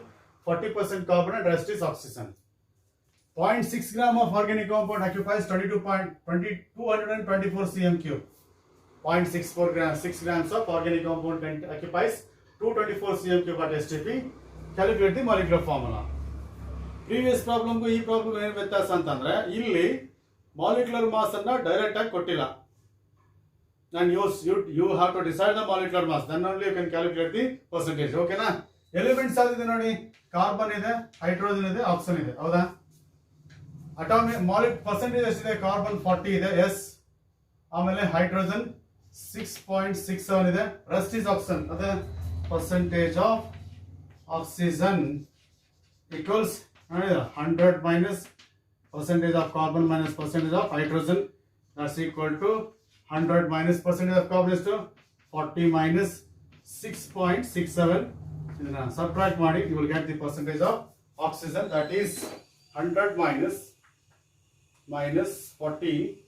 40% carbon and rest is oxygen. 0.6 gram of organic compound occupies 224 cm cube. 0.64 grams, 6 grams of organic compound occupies 224 cm cube at STP. Calculate the molecular formula. Previous problem ಗೂ ಈ ಪ್ರಾಬ್ಲಮ್ ಏನು ವ್ಯತ್ಯಾಸ ಅಂತಂದ್ರೆ, ಇಲ್ಲಿ ಮಾಲಿಕ್ಯುಲರ್ ಮಾಸ್ ಅನ್ನ ಡೈರೆಕ್ಟ್ ಆಗಿ ಕೊಟ್ಟಿಲ್ಲ. And you have to decide the molecular mass, then only you can calculate the percentage. ಓಕೆನಾ? ಎಲಿಮೆಂಟ್ಸ್ ಆಗಿದೆ ನೋಡಿ, ಕಾರ್ಬನ್ ಇದೆ, ಹೈಡ್ರೋಜನ್ ಇದೆ, ಆಕ್ಸಿಜನ್ ಇದೆ. ಹೌದಾ? ಅಟಾಮಿಕ್ ಪರ್ಸೆಂಟೇಜ್ ಎಷ್ಟಿದೆ? ಕಾರ್ಬನ್ 40 ಇದೆ. ಎಸ್. ಆಮೇಲೆ ಹೈಡ್ರೋಜನ್ 6.67 ಇದೆ. Rest is oxygen. ಅದೇ percentage of oxygen equals 100 minus percentage of carbon minus percentage of hydrogen that's equal to 100 minus percentage of carbon is to 40 minus 6.67. Subtract ಮಾಡಿ, you will get the percentage of oxygen, that is 100 minus 40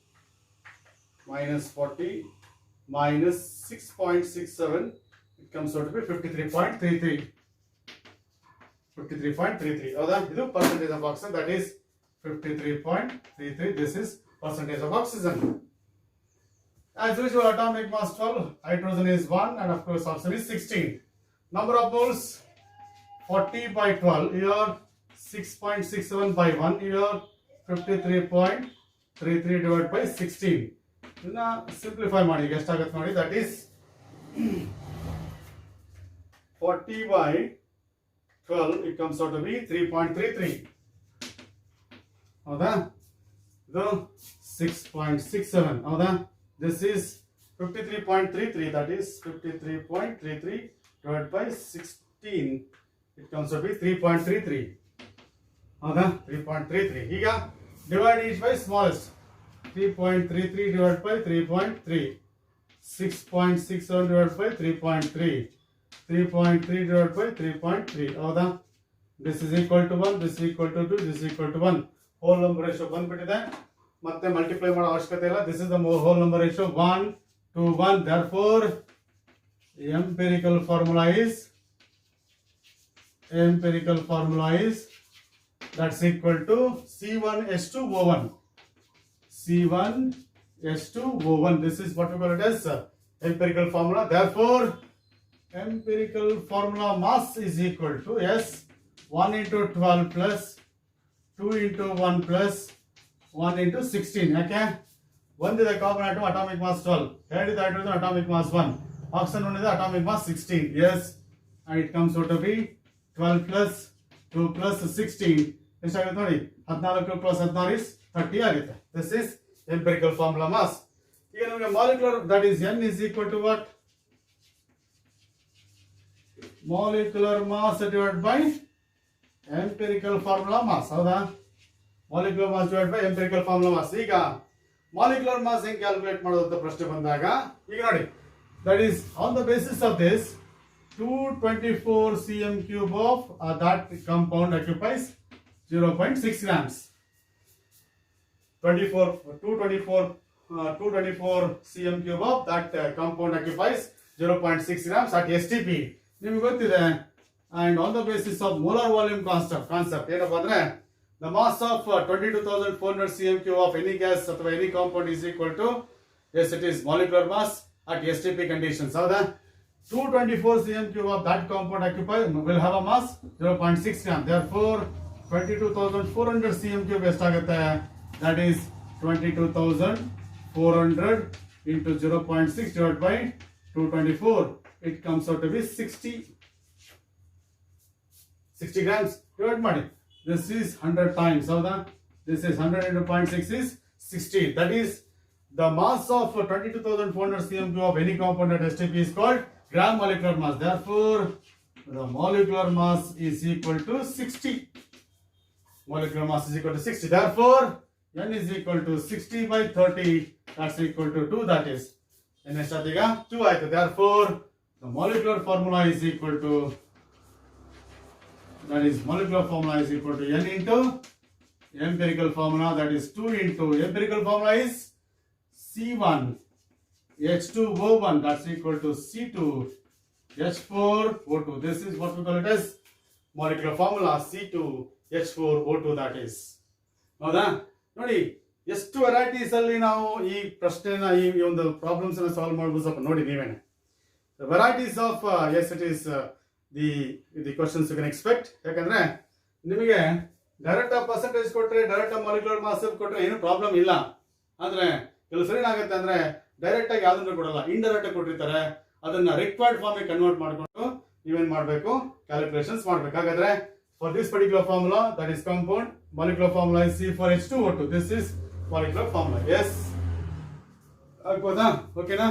minus 6.67, it comes out to be 53.33. 53.33. ಹೌದಾ? ಇದು percentage of oxygen, that is 53.33. This is percentage of oxygen. As usual, atomic mass 12, hydrogen is 1, and of course oxygen is 16. Number of moles 40 by 12, here 6.67 by 1, here 53.33 divided by 16. ಇದನ್ನ ಸಿಂಪ್ಲಿಫೈ ಮಾಡಿ, ಈಗ ಎಷ್ಟಾಗುತ್ತೆ ನೋಡಿ, that is 40 by 12, it comes out to be 3.33. ಹೌದಾ? ಇದು 6.67. ಹೌದಾ? This is 53.33, that is 53.33 divided by 16, it comes to be 3.33. ಹೌದಾ? 3.33. ಈಗ divide each by smallest. 3.33 divided by 3.3, 6.67 divided by 3.3, 3.3 divided by 3.3. ಹೌದಾ? This is equal to 1, this is equal to 2, this is equal to 1. Hole number ratio ಬಂದ್ಬಿಟ್ಟಿದೆ, ಮತ್ತೆ ಮಲ್ಟಿಪ್ಲೈ ಮಾಡೋ ಅವಶ್ಯಕತೆ ಇಲ್ಲ. This is the whole number ratio 1 to 1. therefore empirical formula is that's equal to C1H2O1. C1H2O1. This is what we call it as empirical formula. Therefore empirical formula mass is equal to S 1 into 12 plus 2 into 1 plus 1 into 16. ಯಾಕೆ? ಒಂದಿದೆ ಕಾರ್ಬನ್ ಆಟಮ್, ಅಟಾಮಿಕ್ ಮಾಸ್ 12, ಎರಡಿದೆ ಹೈಡ್ರೋಜನ್, ಅಟಾಮಿಕ್ ಮಾಸ್ 1, ಆಕ್ಸಿಜನ್ ಒಂದಿದೆ, atomic mass 16. Yes, and it comes out to be 12 plus 2 plus 16. ಎಷ್ಟಾಗುತ್ತೆ ನೋಡಿ, 14 plus 16 is 30 ಆಗುತ್ತೆ. This is empirical formula mass. ಈಗ ನಮಗೆ molecular, that is N is equal to what? Molecular mass divided by empirical formula mass. ಹೌದಾ? molecular mass divided by empirical formula mass. ಈಗ molecular mass ಹೆಂಗೆ ಕ್ಯಾಲ್ಕುಲೇಟ್ ಮಾಡೋದು ಅಂತ ಪ್ರಶ್ನೆ ಬಂದಾಗ, ಈಗ ನೋಡಿ, that is on the basis of this 224 cm cube of that compound occupies 0.6 grams. 224 cm cube of that compound occupies 0.6 grams at STP. ನಿಮಗೆ ಗೊತ್ತಿದೆ. And on the basis of molar volume concept ಏನಪ್ಪ ಅಂದ್ರೆ, the mass of 22,400 cm cube of any gas ಅಥವಾ any compound is equal to, yes, it is molecular mass at STP conditions. ಹೌದಾ? 224 cm cube of that compound will have a mass 0.6 gram. therefore 22,400 cm cube ಎಷ್ಟಾಗುತ್ತೆ? that is 22,400 into 0.6 divided by 224, it comes out to be 60 grams. divide ಮಾಡಿ, this is 100 times. ಹೌದಾ? this is 100 into 0.6 is 60. that is the mass of 22,400 cm cube of any compound at STP is called gram molecular mass. therefore the molecular mass is equal to 60. Molecular mass is equal to 60. therefore N is equal to 60 by 30, that's equal to 2, that is N ಎಷ್ಟಾದೀಗ 2 ಆಯ್ತು. therefore the molecular formula is equal to, that is molecular formula is equal to N into empirical formula, that is 2 into empirical formula is C1 H2O1, that's equal to C2 H4O2. this is what we call it as molecular formula C2 H4O2, that is. ಹೌದಾ? ನೋಡಿ, ಎಷ್ಟು ವೆರೈಟೀಸ್ ಅಲ್ಲಿ ನಾವು ಈ ಪ್ರಶ್ನೆನ, ಈ ಒಂದು ಪ್ರಾಬ್ಲಮ್ಸ್ ಅನ್ನ ಸಾಲ್ವ್ ಮಾಡಬಹುದು. ಸ್ವಲ್ಪ ನೋಡಿ ನೀವೇನೆ. Varieties of, yes, it is the questions you can expect. ಯಾಕಂದ್ರೆ ನಿಮಗೆ ಡೈರೆಕ್ಟ್ ಆಗಿ ಪರ್ಸೆಂಟೇಜ್ ಕೊಟ್ರೆ, ಡೈರೆಕ್ಟ್ ಆಗಿ ಮಾಲಿಕ್ಯುಲರ್ ಮಾಸ್ ಕೊಟ್ರೆ ಏನು ಪ್ರಾಬ್ಲಮ್ ಇಲ್ಲ. ಆದ್ರೆ ಕೆಲವು ಸರಿ ಏನಾಗುತ್ತೆ ಅಂದ್ರೆ ಡೈರೆಕ್ಟ್ ಆಗಿ ಯಾವ್ದನ್ನು ಕೊಡಲ್ಲ, ಇಂಡೈರೆಕ್ಟ್ ಆಗಿ ಕೊಟ್ಟಿರ್ತಾರೆ. ಅದನ್ನ ರಿಕ್ವೈರ್ಡ್ ಫಾರ್ಮ್ ಕನ್ವರ್ಟ್ ಮಾಡ್ಕೊಂಡು ನೀವೇನ್ ಮಾಡ್ಬೇಕು, ಕ್ಯಾಲ್ಕುಲೇಷನ್ಸ್ ಮಾಡ್ಬೇಕು. ಹಾಗಾದ್ರೆ for this particular formula, that is compound, molecular formula is C4H2O2. this is molecular formula. yes, agboda? okay na?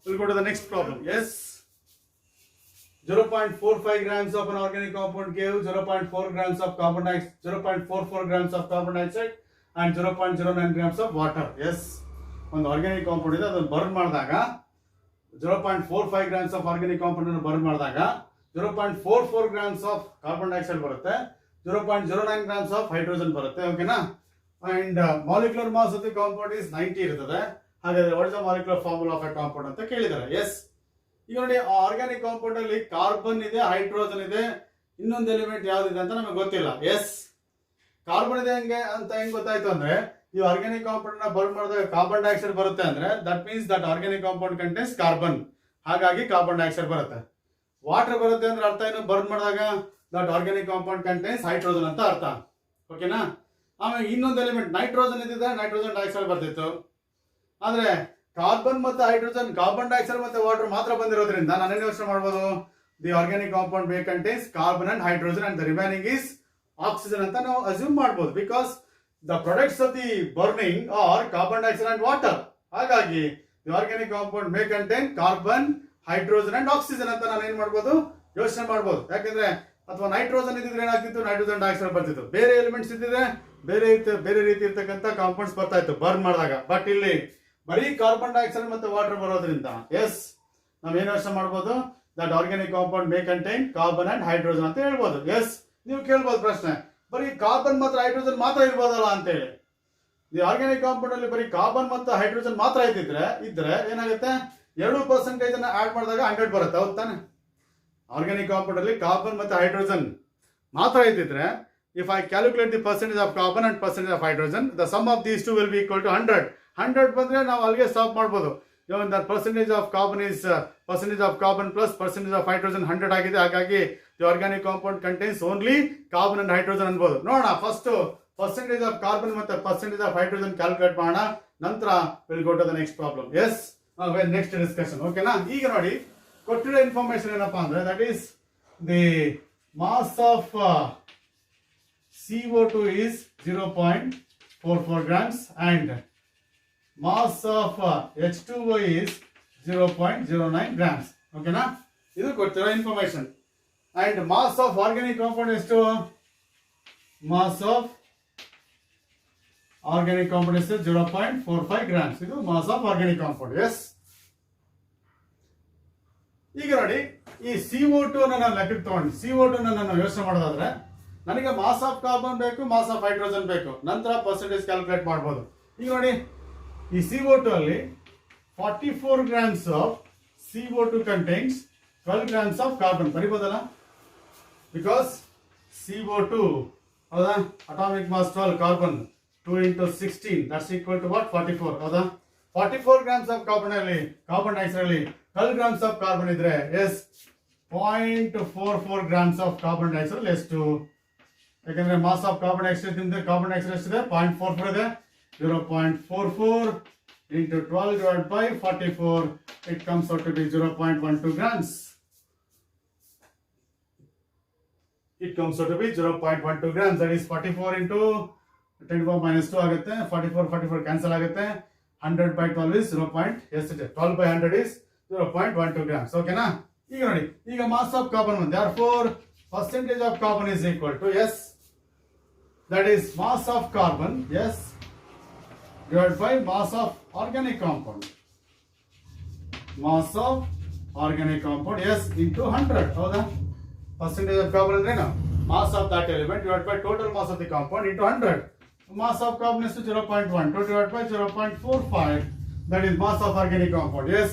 we'll go to the next problem. yes, 0.45 grams of an organic compound gave 0.4 grams of carbon dioxide, 0.44 grams of carbon dioxide and 0.09 grams of water. yes, ಒಂದು ಆರ್ಗ್ಯಾನಿಕ್ ಕಾಂಪೌಂಡ್ ಇದೆ, ಅದನ್ನು ಬರ್ನ್ ಮಾಡಿದಾಗ 0.45 grams ಆಫ್ ಆರ್ಗ್ಯಾನಿಕ್ ಕಾಂಪೌಂಡ್ ಅನ್ನು ಬರ್ನ್ ಮಾಡಿದಾಗ 0.44 grams ಆಫ್ ಕಾರ್ಬನ್ ಡೈಆಕ್ಸೈಡ್ ಬರುತ್ತೆ, 0.09 grams ಆಫ್ ಹೈಡ್ರೋಜನ್ ಬರುತ್ತೆ. ಓಕೆನಾ? And molecular mass of the compound is 90 ಇರ್ತದೆ. ಹಾಗಾದ್ರೆ what is the molecular formula of a compound ಅಂತ ಕೇಳಿದ್ದಾರೆ. ಎಸ್, ಈಗ ನೋಡಿ ಆರ್ಗ್ಯಾನಿಕ್ ಕಾಂಪೌಂಡ್ ಅಲ್ಲಿ ಕಾರ್ಬನ್ ಇದೆ, ಹೈಡ್ರೋಜನ್ ಇದೆ, ಇನ್ನೊಂದು ಎಲಿಮೆಂಟ್ ಯಾವ್ದಿದೆ ಅಂತ ನಮಗೆ ಗೊತ್ತಿಲ್ಲ. ಎಸ್, ಕಾರ್ಬನ್ ಇದೆ ಹೆಂಗ್ ಗೊತ್ತಾಯ್ತು ಅಂದ್ರೆ, ಈ ಆರ್ಗ್ಯಾನಿಕ್ ಕಾಂಪೌಂಡ್ ನ ಬರ್ನ್ ಮಾಡಿದಾಗ ಕಾರ್ಬನ್ ಡೈಆಕ್ಸೈಡ್ ಬರುತ್ತೆ ಅಂದ್ರೆ that means that organic compound contains carbon, ಹಾಗಾಗಿ ಕಾರ್ಬನ್ ಡೈಆಕ್ಸೈಡ್ ಬರುತ್ತೆ. ವಾಟರ್ ಬರುತ್ತೆ ಅಂದ್ರೆ ಅರ್ಥ ಏನು, ಬರ್ನ್ ಮಾಡಿದಾಗ that organic compound contains hydrogen ಅಂತ ಅರ್ಥ. ಓಕೆನಾ? ಆಮೇಲೆ ಇನ್ನೊಂದು ಎಲಿಮೆಂಟ್ ನೈಟ್ರೋಜನ್ ಇದ್ದಿದ್ರೆ ನೈಟ್ರೋಜನ್ ಡೈಆಕ್ಸೈಡ್ ಬರ್ತಿತ್ತು. ಆದ್ರೆ ಕಾರ್ಬನ್ ಮತ್ತು ಹೈಡ್ರೋಜನ್, ಕಾರ್ಬನ್ ಡೈಆಕ್ಸೈಡ್ ಮತ್ತೆ ವಾಟರ್ ಮಾತ್ರ ಬಂದಿರೋದ್ರಿಂದ ನಾನೇನು ಯೋಚನೆ ಮಾಡ್ಬೋದು, the organic compound May contains carbon and hydrogen and the remaining is oxygen ಅಂತ ನಾವು ಅಸ್ಯೂಮ್ ಮಾಡ್ಬೋದು. Because the products of the burning are carbon dioxide and water. ಹಾಗಾಗಿ the organic compound may contain carbon, hydrogen and oxygen ಅಂತ ನಾನು ಏನ್ ಮಾಡ್ಬೋದು, ಯೋಚನೆ ಮಾಡ್ಬೋದು. ಯಾಕಂದ್ರೆ ಅಥವಾ ನೈಟ್ರೋಜನ್ ಇದ್ದಿದ್ರೆ ಏನಾಗ್ತಿತ್ತು, ನೈಟ್ರೋಜನ್ ಡೈಆಕ್ಸೈಡ್ ಬರ್ತಿತ್ತು. ಬೇರೆ ಎಲಿಮೆಂಟ್ಸ್ ಇದ್ದಿದ್ರೆ ಬೇರೆ ರೀತಿ ಇರ್ತಕ್ಕಂಥ ಕಾಂಪೌಂಡ್ಸ್ ಬರ್ತಾ ಇತ್ತು ಬರ್ನ್ ಮಾಡಿದಾಗ. ಬಟ್ ಇಲ್ಲಿ ಬರೀ ಕಾರ್ಬನ್ ಡೈಆಕ್ಸೈಡ್ ಮತ್ತೆ ವಾಟರ್ ಬರೋದ್ರಿಂದ ಎಸ್, ನಾವೇನು ಯೋಚನೆ ಮಾಡ್ಬೋದು, that organic compound May contain carbon and hydrogen ಅಂತ ಹೇಳ್ಬೋದು. ಎಸ್, ನೀವು ಕೇಳ್ಬೋದು ಪ್ರಶ್ನೆ, ಬರೀ ಕಾರ್ಬನ್ ಮತ್ತು ಹೈಡ್ರೋಜನ್ ಮಾತ್ರ ಇರ್ಬೋದಲ್ಲ ಅಂತೇಳಿ. ಈ ಆರ್ಗ್ಯಾನಿಕ್ ಕಾಂಪೌಂಡ್ ಅಲ್ಲಿ ಬರೀ ಕಾರ್ಬನ್ ಮತ್ತು ಹೈಡ್ರೋಜನ್ ಮಾತ್ರ ಇದ್ರೆ ಏನಾಗುತ್ತೆ, 2% ಆಡ್ ಮಾಡಿದಾಗ 100 ಬರುತ್ತೆ. ಹೌದು ತಾನೆ? ಆರ್ಗ್ಯಾನಿಕ್ ಕಾಂಪೌಂಡ್ ಅಲ್ಲಿ ಕಾರ್ಬನ್ ಮತ್ತು ಹೈಡ್ರೋಜನ್ ಮಾತ್ರ ಇದ್ದಿದ್ರೆ, if I calculate the percentage of carbon and percentage of hydrogen, the sum of these two will be equal to 100. 100 ಬಂದ್ರೆ ನಾವು ಅಲ್ಲಿಗೆ ಸ್ಟಾಪ್ ಮಾಡ್ಬೋದು. Even the percentage of carbon is percentage of carbon plus percentage of hydrogen 100 ಆಗಿದೆ. ಹಾಗಾಗಿ the organic compound contains only carbon and hydrogen ಅನ್ಬೋದು. ನೋಡೋಣ, ಫಸ್ಟ್ percentage of carbon ಮತ್ತೆ percentage of hydrogen ಕ್ಯಾಲ್ಕುಲೇಟ್ ಮಾಡೋಣ, ನಂತರ will go to the next problem. Yes, next discussion. ಓಕೆನಾ? ಈಗ ನೋಡಿ, ಕೊಟ್ಟಿರೋ ಇನ್ಫಾರ್ಮೇಶನ್ ಏನಪ್ಪಾ ಅಂದ್ರೆ, that is the mass of CO2 is 0.44 grams and mass of H2O is 0.09 grams. Okay na? Idu kottiro information. And mass of organic compound is to mass of organic compound is 0.45 grams. Idu mass of organic compound. Yes. ಈಗ ನೋಡಿ, ಈ CO2 ನಾನು ಲೆಕ್ಕಕ್ಕೆ ತಗೊಂಡು CO2 ನಾನು ಯೋಚನೆ ಮಾಡೋದಾದ್ರೆ ನನಗೆ ಮಾಸ್ ಆಫ್ ಕಾರ್ಬನ್ ಬೇಕು, ಮಾಸ್ ಆಫ್ ಹೈಡ್ರೋಜನ್ ಬೇಕು, ನಂತರ ಪರ್ಸೆಂಟೇಜ್ ಕ್ಯಾಲ್ಕುಲೇಟ್ ಮಾಡ್ಬೋದು. ಈಗ ನೋಡಿ, ಈ CO2 ಅಲ್ಲಿ 44 grams of CO2 contains 12 grams of carbon ಬರಿಬೋದಲ್ಲ? ಬಿಕಾಸ್ CO2 ಹೌದಾ, atomic mass 12, carbon 2 into 16 that's equal to what, 44 ಹೌದಾ? 44 grams ಆಫ್ ಕಾರ್ಬನ್ ಡೈಆಕ್ಸೈಡ್ ಅಲ್ಲಿ 12 grams ಆಫ್ ಕಾರ್ಬನ್ ಇದ್ರೆ yes 0.44 grams of carbon dioxide ಎಷ್ಟು? ಯಾಕಂದ್ರೆ ಮಾಸ್ ಆಫ್ ಕಾರ್ಬನ್ ಡೈಆಕ್ಸೈಡ್ ಎಷ್ಟಿದೆ, 0.44 ಇದೆ. 0.44 into 12 divided by 44, it comes out to be 0.12 grams. It comes out to be 0.12 grams. That is 44 into 10 to the power minus 2 ಆಗುತ್ತೆ. 44 cancel ಆಗುತ್ತೆ. 100 by 12 is 0. ಎಷ್ಟಿದೆ? 12 by 100 is 0.12 grams. ಓಕೆನಾ? ಈಗ ನೋಡಿ, ಈಗ ಮಾಸ್ ಆಫ್ ಕಾರ್ಬನ್ ಬಂದು, therefore percentage of carbon is equal to S, that is mass of carbon, yes, divided by mass of organic compound. Mass of organic compound, yes, into 100. ಹೌದಾ? Percentage of carbon ಅಂದ್ರೆ ಏನು? Mass of that element divided by total mass of the compound into 100. Mass of carbon is 0.1. Divided by 0.45. That is mass of organic compound. Yes,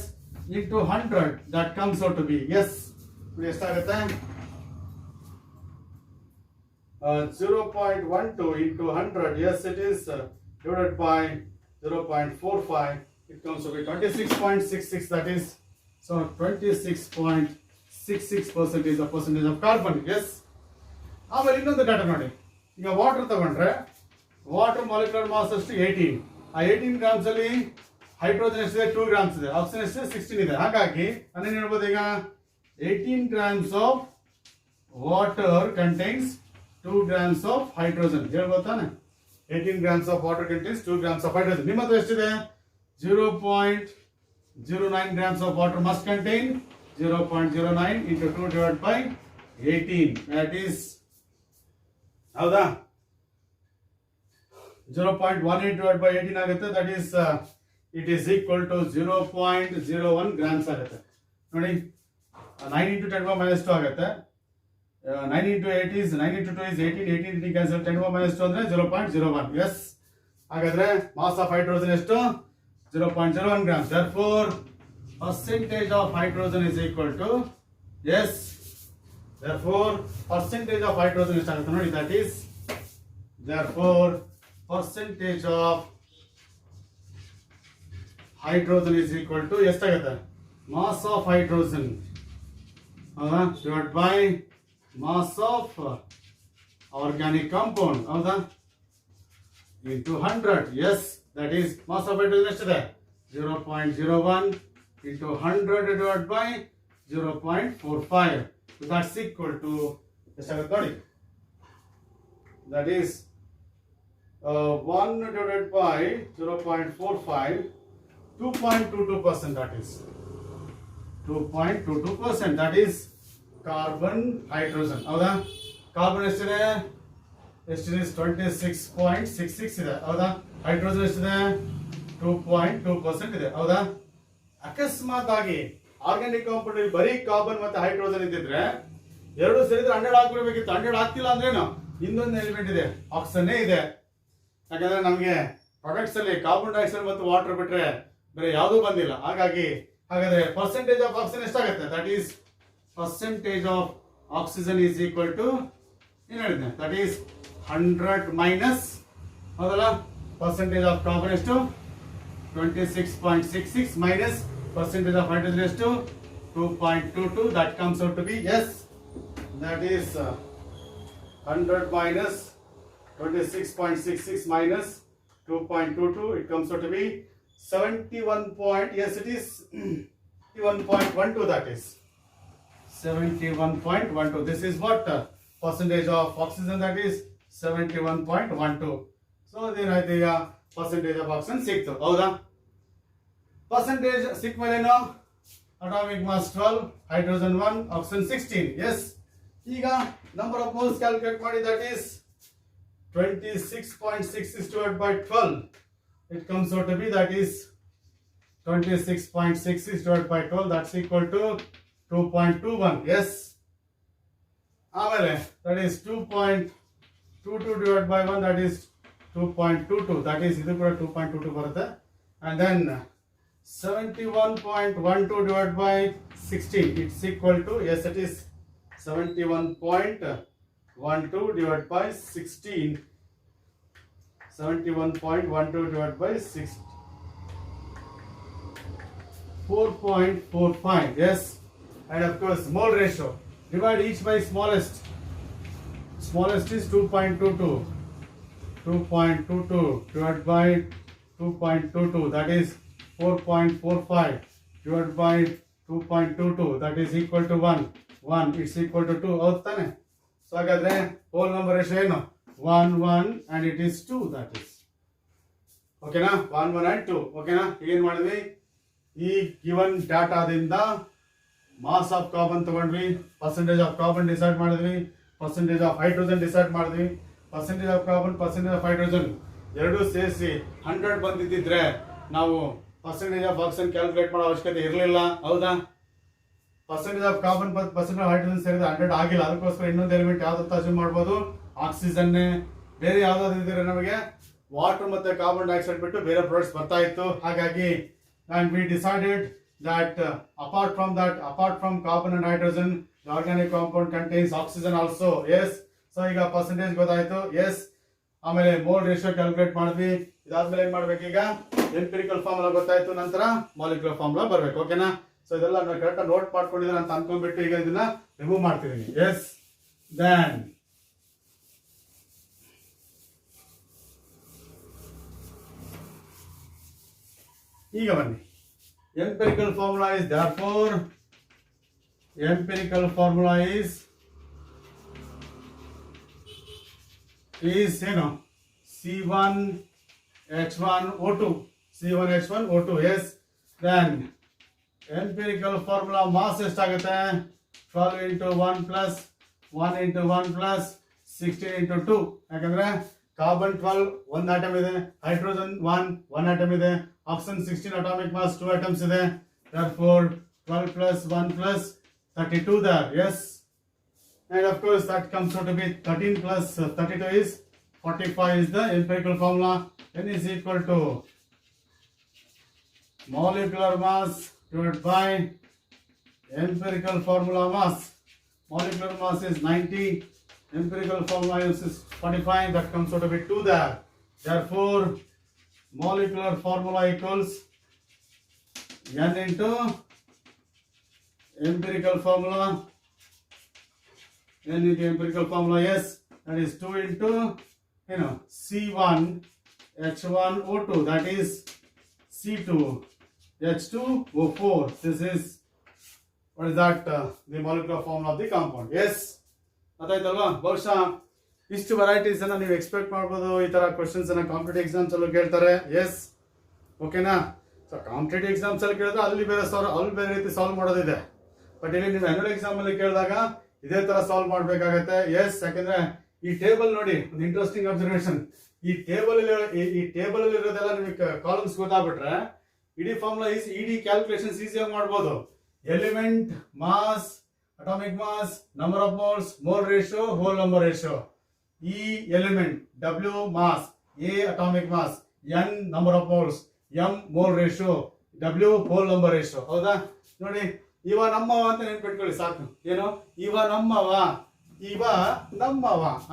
into 100. That comes out to be, yes, ಎಷ್ಟಾಗುತ್ತೆ? 0.12 into 100. Yes, it is divided by 0.45. It comes to be 26.66. That is, so 26.66% is the percentage of carbon. Yes. ಆಮೇಲೆ ಇನ್ನೊಂದು ಡಾಟಾ ನೋಡಿ, ಈಗ ವಾಟರ್ ತಗೊಂಡ್ರೆ ವಾಟರ್ ಮಾಲಿಕ್ಯುಲರ್ ಮಾಸ್ ಅಷ್ಟು 18. ಆ 18 grams ಅಲ್ಲಿ ಹೈಡ್ರೋಜನ್ ಎಷ್ಟಿದೆ, 2 grams ಇದೆ, ಆಕ್ಸಿಜನ್ ಎಷ್ಟಿದೆ, 16 ಇದೆ. ಹಾಗಾಗಿ ನಾನೇನು ಹೇಳ್ಬೋದು, ಈಗ 18 grams of water contains 2 grams of hydrogen ಹೇಳ್ಬೋದು ತಾನೆ? 18 grams of water contains 2 grams of hydrogen. ನಿಮ್ಮ ಹತ್ರ ಎಷ್ಟಿದೆ? 0.09 grams of water must contain 0.09 into 2 divided by 18. That is, ಹೌದಾ, 0.18 divided by 18 ಆಗುತ್ತೆ. That is it is equal to 0.01 grams ಆಗುತ್ತೆ ನೋಡಿ. 9 into 10 power minus 2 ಆಗುತ್ತೆ. 9 into 8 is 9 into 2 is 18. 18 cancel 10 power minus 2 ಅಂದ್ರೆ 0.01. ಎಸ್, ಹಾಗಾದ್ರೆ ಮಾಸ್ ಆಫ್ ಹೈಡ್ರೋಜನ್ ಎಷ್ಟು? 0.01 grams. Therefore, percentage of hydrogen is equal to, yes, therefore percentage of hydrogen is equal to, that is, therefore percentage of hydrogen is equal to ಎಷ್ಟಾಗುತ್ತೆ? mass of hydrogen divided by mass of organic compound, ಹೌದಾ, into 100. yes, that is mass of hydrogen ಎಷ್ಟಿದೆ? 0.01 into 100 divided by 0.45. So that's equal to ಎಷ್ಟಾಗುತ್ತೆ ನೋಡಿ, that is 1 divided by 0.45, 2.22%, that is 2.22%, that is carbon hydrogen, ಹೌದಾ. ಕಾರ್ಬನ್ ಎಷ್ಟಿದೆ? 26.66 ಇದೆ, ಹೌದಾ. ಹೈಡ್ರೋಜನ್ ಎಷ್ಟಿದೆ? 2.2% ಇದೆ, ಹೌದಾ. ಅಕಸ್ಮಾತ್ ಆಗಿ ಆರ್ಗ್ಯಾನಿಕ್ ಕಾಂಪೌಂಡ್ ಬರೀ ಕಾರ್ಬನ್ ಮತ್ತೆ ಹೈಡ್ರೋಜನ್ ಇದ್ದಿದ್ರೆ ಎರಡು ಸೇರಿದ್ರೆ 100 ಆಗ್ಬಿಡ್ಬೇಕಿತ್ತು. 100 ಆಗ್ತಿಲ್ಲ ಅಂದ್ರೇನು? ಇನ್ನೊಂದು ಎಲಿಮೆಂಟ್ ಇದೆ, ಆಕ್ಸಿಜನ್ ಇದೆ. ಯಾಕಂದ್ರೆ ನಮಗೆ ಪ್ರಾಡಕ್ಟ್ಸ್ ಅಲ್ಲಿ ಕಾರ್ಬನ್ ಡೈಆಕ್ಸೈಡ್ ಮತ್ತು ವಾಟರ್ ಬಿಟ್ರೆ ಬೇರೆ ಯಾವುದೂ ಬಂದಿಲ್ಲ. ಹಾಗಾದ್ರೆ ಪರ್ಸೆಂಟೇಜ್ ಆಫ್ ಆಕ್ಸಿಜನ್ ಎಷ್ಟಾಗುತ್ತೆ? That is percentage of oxygen is equal to ಏನು ಹೇಳಿದ್ನೆ? ದಟ್ ಈಸ್ 100 ಮೈನಸ್, ಹೌದಲ್ಲ, ಪರ್ಸೆಂಟೇಜ್ ಆಫ್ ಕಾರ್ಬನ್ ಎಷ್ಟು? 26.66 minus percentage of hydrogen is to 2.22. That comes out to be, yes, that is 100 minus 26.66 minus 2.22. It comes out to be 71 point. Yes, it is 71.12. That is 71.12. This is what percentage of oxygen, that is 71.12. So then I think percentage of oxygen ಸಿಕ್ತು, ಹೌದಾ. ಪರ್ಸೆಂಟೇಜ್ ಸಿಕ್ಕ ಮೇಲೇನು? Atomic mass 12, hydrogen 1, oxygen 16. Yes, ಈಗ ನಂಬರ್ ಆಫ್ ಮೋಲ್ಸ್ ಕ್ಯಾಲ್ಕುಲೇಟ್ ಮಾಡಿ. That is 26.66 divided by 12. It comes out to be, that is 26.66 divided by 12. That's equal to 2.21. Yes. ಆಮೇಲೆ that is 2.22 divided by 1. That is 2.22. That is ಇದು ಕೂಡ 2.22 ಬರುತ್ತೆ. And then 71.12 divided by 16. It's equal to, yes, it is 71.12 divided by 16. 71.12 divided by 6. 4.45. Yes. And of course, mole ratio. Divide each by smallest. Smallest is 2.22. 2.22 divided by 2.22. That is 4.45 divided by 2.22. That is equal to 1. 1. It's equal to 2. ಹೌದು ತಾನೆ? ಸೊ ಹಾಗಾದ್ರೆ ಹೋಲ್ ನಂಬರ್ ರೇಷಿಯೋ ಏನು? 1 1 and it is 2. That is ಓಕೆನಾ? 1 1 and 2. ಓಕೆನಾ? ಏನ್ ಮಾಡಿದ್ವಿ? ಈ ಗಿವನ್ ಡಾಟಾದಿಂದ ಮಾಸ್ ಆಫ್ ಕಾರ್ಬನ್ ತಗೊಂಡ್ವಿ, ಪರ್ಸೆಂಟೇಜ್ ಆಫ್ ಕಾರ್ಬನ್ ಡಿಸೈಡ್ ಮಾಡಿದ್ವಿ, ಪರ್ಸೆಂಟೇಜ್ ಆಫ್ ಹೈಡ್ರೋಜನ್ ಡಿಸೈಡ್ ಮಾಡಿದ್ವಿ. Percentage of carbon, percentage of hydrogen ಎರಡೂ ಸೇರಿಸಿ 100 ಬಂದಿದ್ದಿದ್ರೆ ನಾವು ಪರ್ಸೆಂಟೇಜ್ ಆಫ್ ಆಕ್ಸಿಜನ್ ಕ್ಯಾಲ್ಕುಲೇಟ್ ಮಾಡೋ ಅವಶ್ಯಕತೆ ಇರಲಿಲ್ಲ, ಹೌದಾ. Percentage of carbon percentage of hydrogen ಸೇರಿದ್ರೆ 100 ಆಗಿಲ್ಲ. ಅದಕ್ಕೋಸ್ಕರ ಇನ್ನೊಂದು ಎಲಿಮೆಂಟ್ ಯಾವ್ದು ಅಸ್ಯೂಮ್ ಮಾಡ್ಬೋದು? ಆಕ್ಸಿಜನ್ನೇ. ಬೇರೆ ಯಾವ್ದಾದ್ರು ಇದ್ರೆ ನಮಗೆ ವಾಟರ್ ಮತ್ತೆ ಕಾರ್ಬನ್ ಡೈಆಕ್ಸೈಡ್ ಬಿಟ್ಟು ಬೇರೆ ಪ್ರಾಡಕ್ಟ್ಸ್ ಬರ್ತಾ ಇತ್ತು. ಹಾಗಾಗಿ and we decided that apart from carbon and hydrogen, the organic compound contains oxygen also. Yes. So ಈಗ ಪರ್ಸೆಂಟೇಜ್ ಗೊತ್ತಾಯ್ತು. ಎಸ್, ಆಮೇಲೆ ಮೋಲ್ ರೇಷಿಯೋ ಕ್ಯಾಲ್ಕುಲೇಟ್ ಮಾಡಿದ್ವಿ. ಇದಾದ್ಮೇಲೆ ಏನ್ ಮಾಡ್ಬೇಕು? ಈಗ ಎಂಪಿರಿಕಲ್ ಫಾರ್ಮುಲಾ ಗೊತ್ತಾಯ್ತು, ನಂತರ ಮಾಲಿಕ್ಯುಲರ್ ಫಾರ್ಮುಲಾ ಬರ್ಬೇಕು. ಓಕೆನಾ? ಸೊ ಇದೆಲ್ಲ ಕರೆಕ್ಟ್ ನೋಟ್ ಮಾಡ್ಕೊಂಡಿದ್ರೆ ಅಂತ ಅನ್ಕೊಂಡ್ಬಿಟ್ಟು ಈಗ ಇದನ್ನ ರಿಮೂವ್ ಮಾಡ್ತಿದ್ದೀನಿ. ಎಸ್, ದೆನ್ ಈಗ ಬನ್ನಿ. empirical formula is, therefore empirical formula is you know C1 H1 O2. C1 H1 O2. Yes. Then empirical formula mass ಎಷ್ಟಾಗುತ್ತೆ? 12 into 1 plus 1 into 1 plus 16 into 2. ಯಾಕಂದ್ರೆ ಕಾರ್ಬನ್ 12 ಒಂದು ಆಟಮ್ ಇದೆ, ಹೈಡ್ರೋಜನ್ 1 ಆಟಮ್ ಇದೆ, ಆಕ್ಸಿಜನ್ 16 atomic mass, 2 atoms ಇದೆ. Therefore 12 plus 1 plus 32 there. Yes, and of course that comes out to be 13 plus 32 is 45 is the empirical formula. N is equal to molecular mass divided by empirical formula mass. Molecular mass is 90, empirical formula is 45, that comes out to be 2 there. Therefore molecular formula equals N into empirical formula. N into empirical formula, yes, that is 2 into C1 H1O2, that is C2 H2O4. This is what is that the molecular formula of the compound. Yes, ಅದಾಯ್ತಲ್ವಾ? ಬಹುಶಃ ಇಷ್ಟು ವೆರೈಟೀಸ್ ಅನ್ನ ನೀವು ಎಕ್ಸ್ಪೆಕ್ಟ್ ಮಾಡ್ಬೋದು. ಈ ತರ ಕ್ವಶನ್ಸ್ ಅನ್ನ ಕಾಂಪಿಟೇಟಿವ್ ಎಕ್ಸಾಮ್ಸ್ ಅಲ್ಲೂ ಕೇಳ್ತಾರೆ. ಎಸ್, ಓಕೆನಾ? ಸೊ ಕಾಂಪಿಟೇಟಿವ್ ಎಕ್ಸಾಮ್ಸ್ ಅಲ್ಲಿ ಕೇಳಿದ್ರೆ ಅಲ್ಲಿ ಬೇರೆ ರೀತಿ ಸಾಲ್ವ್ ಮಾಡೋದಿದೆ. ಬಟ್ ಇಲ್ಲಿ ನೀವು ಆನ್ಯುವಲ್ ಎಕ್ಸಾಮ್ ಅಲ್ಲಿ ಕೇಳಿದಾಗ ಇದೇ ತರ ಸಾಲ್ವ್ ಮಾಡ್ಬೇಕಾಗತ್ತೆ. ಎಸ್, ಯಾಕಂದ್ರೆ ಈ ಟೇಬಲ್ ನೋಡಿ, ಒಂದು ಇಂಟ್ರೆಸ್ಟಿಂಗ್ ಅಬ್ಸರ್ವೇಷನ್. ಈ ಟೇಬಲ್ ಅಲ್ಲಿ ಇರೋದೆಲ್ಲ ನಿಮಗೆ ಕಾಲಮ್ಸ್ ಗೊತ್ತಾಗ್ಬಿಟ್ರೆ ಇಡೀ ಫಾರ್ಮುಲಾ ಇಡೀ ಕ್ಯಾಲ್ಕುಲೇಷನ್ಸ್ ಈಸಿಯಾಗಿ ಮಾಡ್ಬೋದು. Element, mass, atomic mass, number of moles, mole ratio, whole number ratio. E element, W mass, A atomic mass, N number of moles, M mole ratio, W whole number ratio. ಹೌದಾ? ನೋಡಿ, ಇವ ನಮ್ಮವ ಅಂತ ನೆನ್ಪಿಟ್ಕೊಳ್ಳಿ ಸಾಕು. ಏನು? ಇವ ನಮ್ಮವ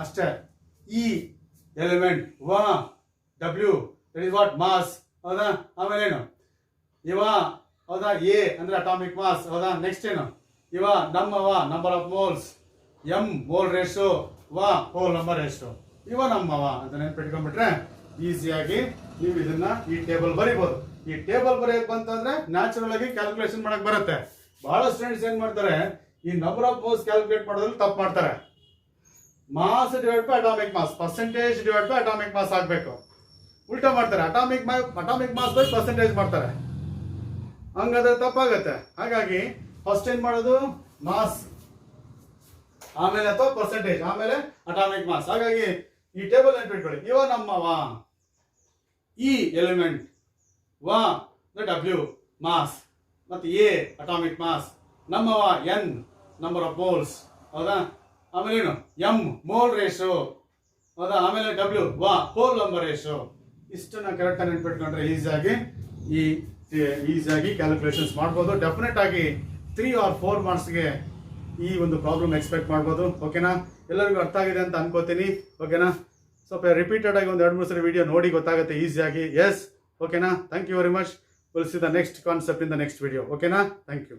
ಅಷ್ಟೇ. E element, W, that is what mass. ಹೌದಾ? ಆಮೇಲೆ ಏನು? ಇವ ಹೌದಾ? A ಅಂದ್ರೆ ಅಟಾಮಿಕ್ ಮಾಸ್. ಹೌದಾ? ನೆಕ್ಸ್ಟ್ ಏನು? ಇವ ನಮ್ಮವ number of moles, M mole ratio, hole number ratio. ಇವ ನಮ್ಮವ ಅಂತ ನೆನ್ಪಿಟ್ಕೊಂಡ್ಬಿಟ್ರೆ ಈಸಿಯಾಗಿ ನೀವು ಇದನ್ನ ಈ ಟೇಬಲ್ ಬರೀಬಹುದು. ಈ ಟೇಬಲ್ ಬರೆಯಕ್ ಬಂತಂದ್ರೆ ನ್ಯಾಚುರಲ್ ಆಗಿ ಕ್ಯಾಲ್ಕುಲೇಷನ್ ಮಾಡಕ್ ಬರುತ್ತೆ. ಬಹಳ ಸ್ಟೂಡೆಂಟ್ಸ್ ಏನ್ ಮಾಡ್ತಾರೆ, ಈ ನಂಬರ್ ಆಫ್ ಮೋಲ್ಸ್ ಕ್ಯಾಲ್ಕುಲೇಟ್ ಮಾಡೋದ್ರಲ್ಲಿ ತಪ್ಪು ಮಾಡ್ತಾರೆ. Mass divide by atomic mass, percentage divide by atomic mass ಆಗ್ಬೇಕು. ಉಲ್ಟಾ ಮಾಡ್ತಾರೆ, ಅಟಾಮಿಕ್ ಮಾಸ್ ಬೈ ಪರ್ಸೆಂಟೇಜ್ ಮಾಡ್ತಾರೆ. ಹಂಗಾದ್ರೆ ತಪ್ಪಾಗತ್ತೆ. ಹಾಗಾಗಿ ಫಸ್ಟ್ ಏನ್ ಮಾಡೋದು, ಮಾಸ್, ಆಮೇಲೆ ಅಥವಾ ಪರ್ಸೆಂಟೇಜ್, ಆಮೇಲೆ ಅಟಾಮಿಕ್ ಮಾಸ್. ಹಾಗಾಗಿ ಈ ಟೇಬಲ್ ನೆನ್ಪಿಟ್ಕೊಳ್ಳಿ. ಇವ ನಮ್ಮವ, ಇ ಎಲಿಮೆಂಟ್, ಡಬ್ಲ್ಯೂ ಮಾಸ್, ಮತ್ತೆ ಎ ಅಟಾಮಿಕ್ ಮಾಸ್, ನಮ್ಮವ ಎನ್ ನಂಬರ್ ಆಫ್ ಮೋಲ್ಸ್. ಹೌದಾ? ಆಮೇಲೆ ಏನು? M mole ratio. ಹೌದಾ? ಆಮೇಲೆ ಡಬ್ಲ್ಯೂ ಹೋಲ್ ನಂಬರ್ ರೇಷೋ. ಇಷ್ಟನ್ನ ಕರೆಕ್ಟ್ ಆಗಿ ನೆನ್ಪಿಟ್ಕೊಂಡ್ರೆ ಈಸಿಯಾಗಿ ಕ್ಯಾಲ್ಕುಲೇಷನ್ಸ್ ಮಾಡ್ಬೋದು. ಡೆಫಿನೆಟ್ ಆಗಿ 3 or 4 ಮಾರ್ಕ್ಸ್ಗೆ ಈ ಒಂದು ಪ್ರಾಬ್ಲಮ್ ಎಕ್ಸ್ಪೆಕ್ಟ್ ಮಾಡ್ಬೋದು. ಓಕೆನಾ? ಎಲ್ಲರಿಗೂ ಅರ್ಥ ಆಗಿದೆ ಅಂತ ಅನ್ಕೋತೀನಿ. ಓಕೆನಾ? ಸ್ವಲ್ಪ ರಿಪೀಟೆಡ್ ಆಗಿ ಒಂದು 2-3 ಸರಿ ವಿಡಿಯೋ ನೋಡಿ ಗೊತ್ತಾಗುತ್ತೆ ಈಸಿಯಾಗಿ. ಎಸ್, ಓಕೆನಾ? Thank you very much. Will see the next concept in the next video. ಓಕೆನಾ? Thank you.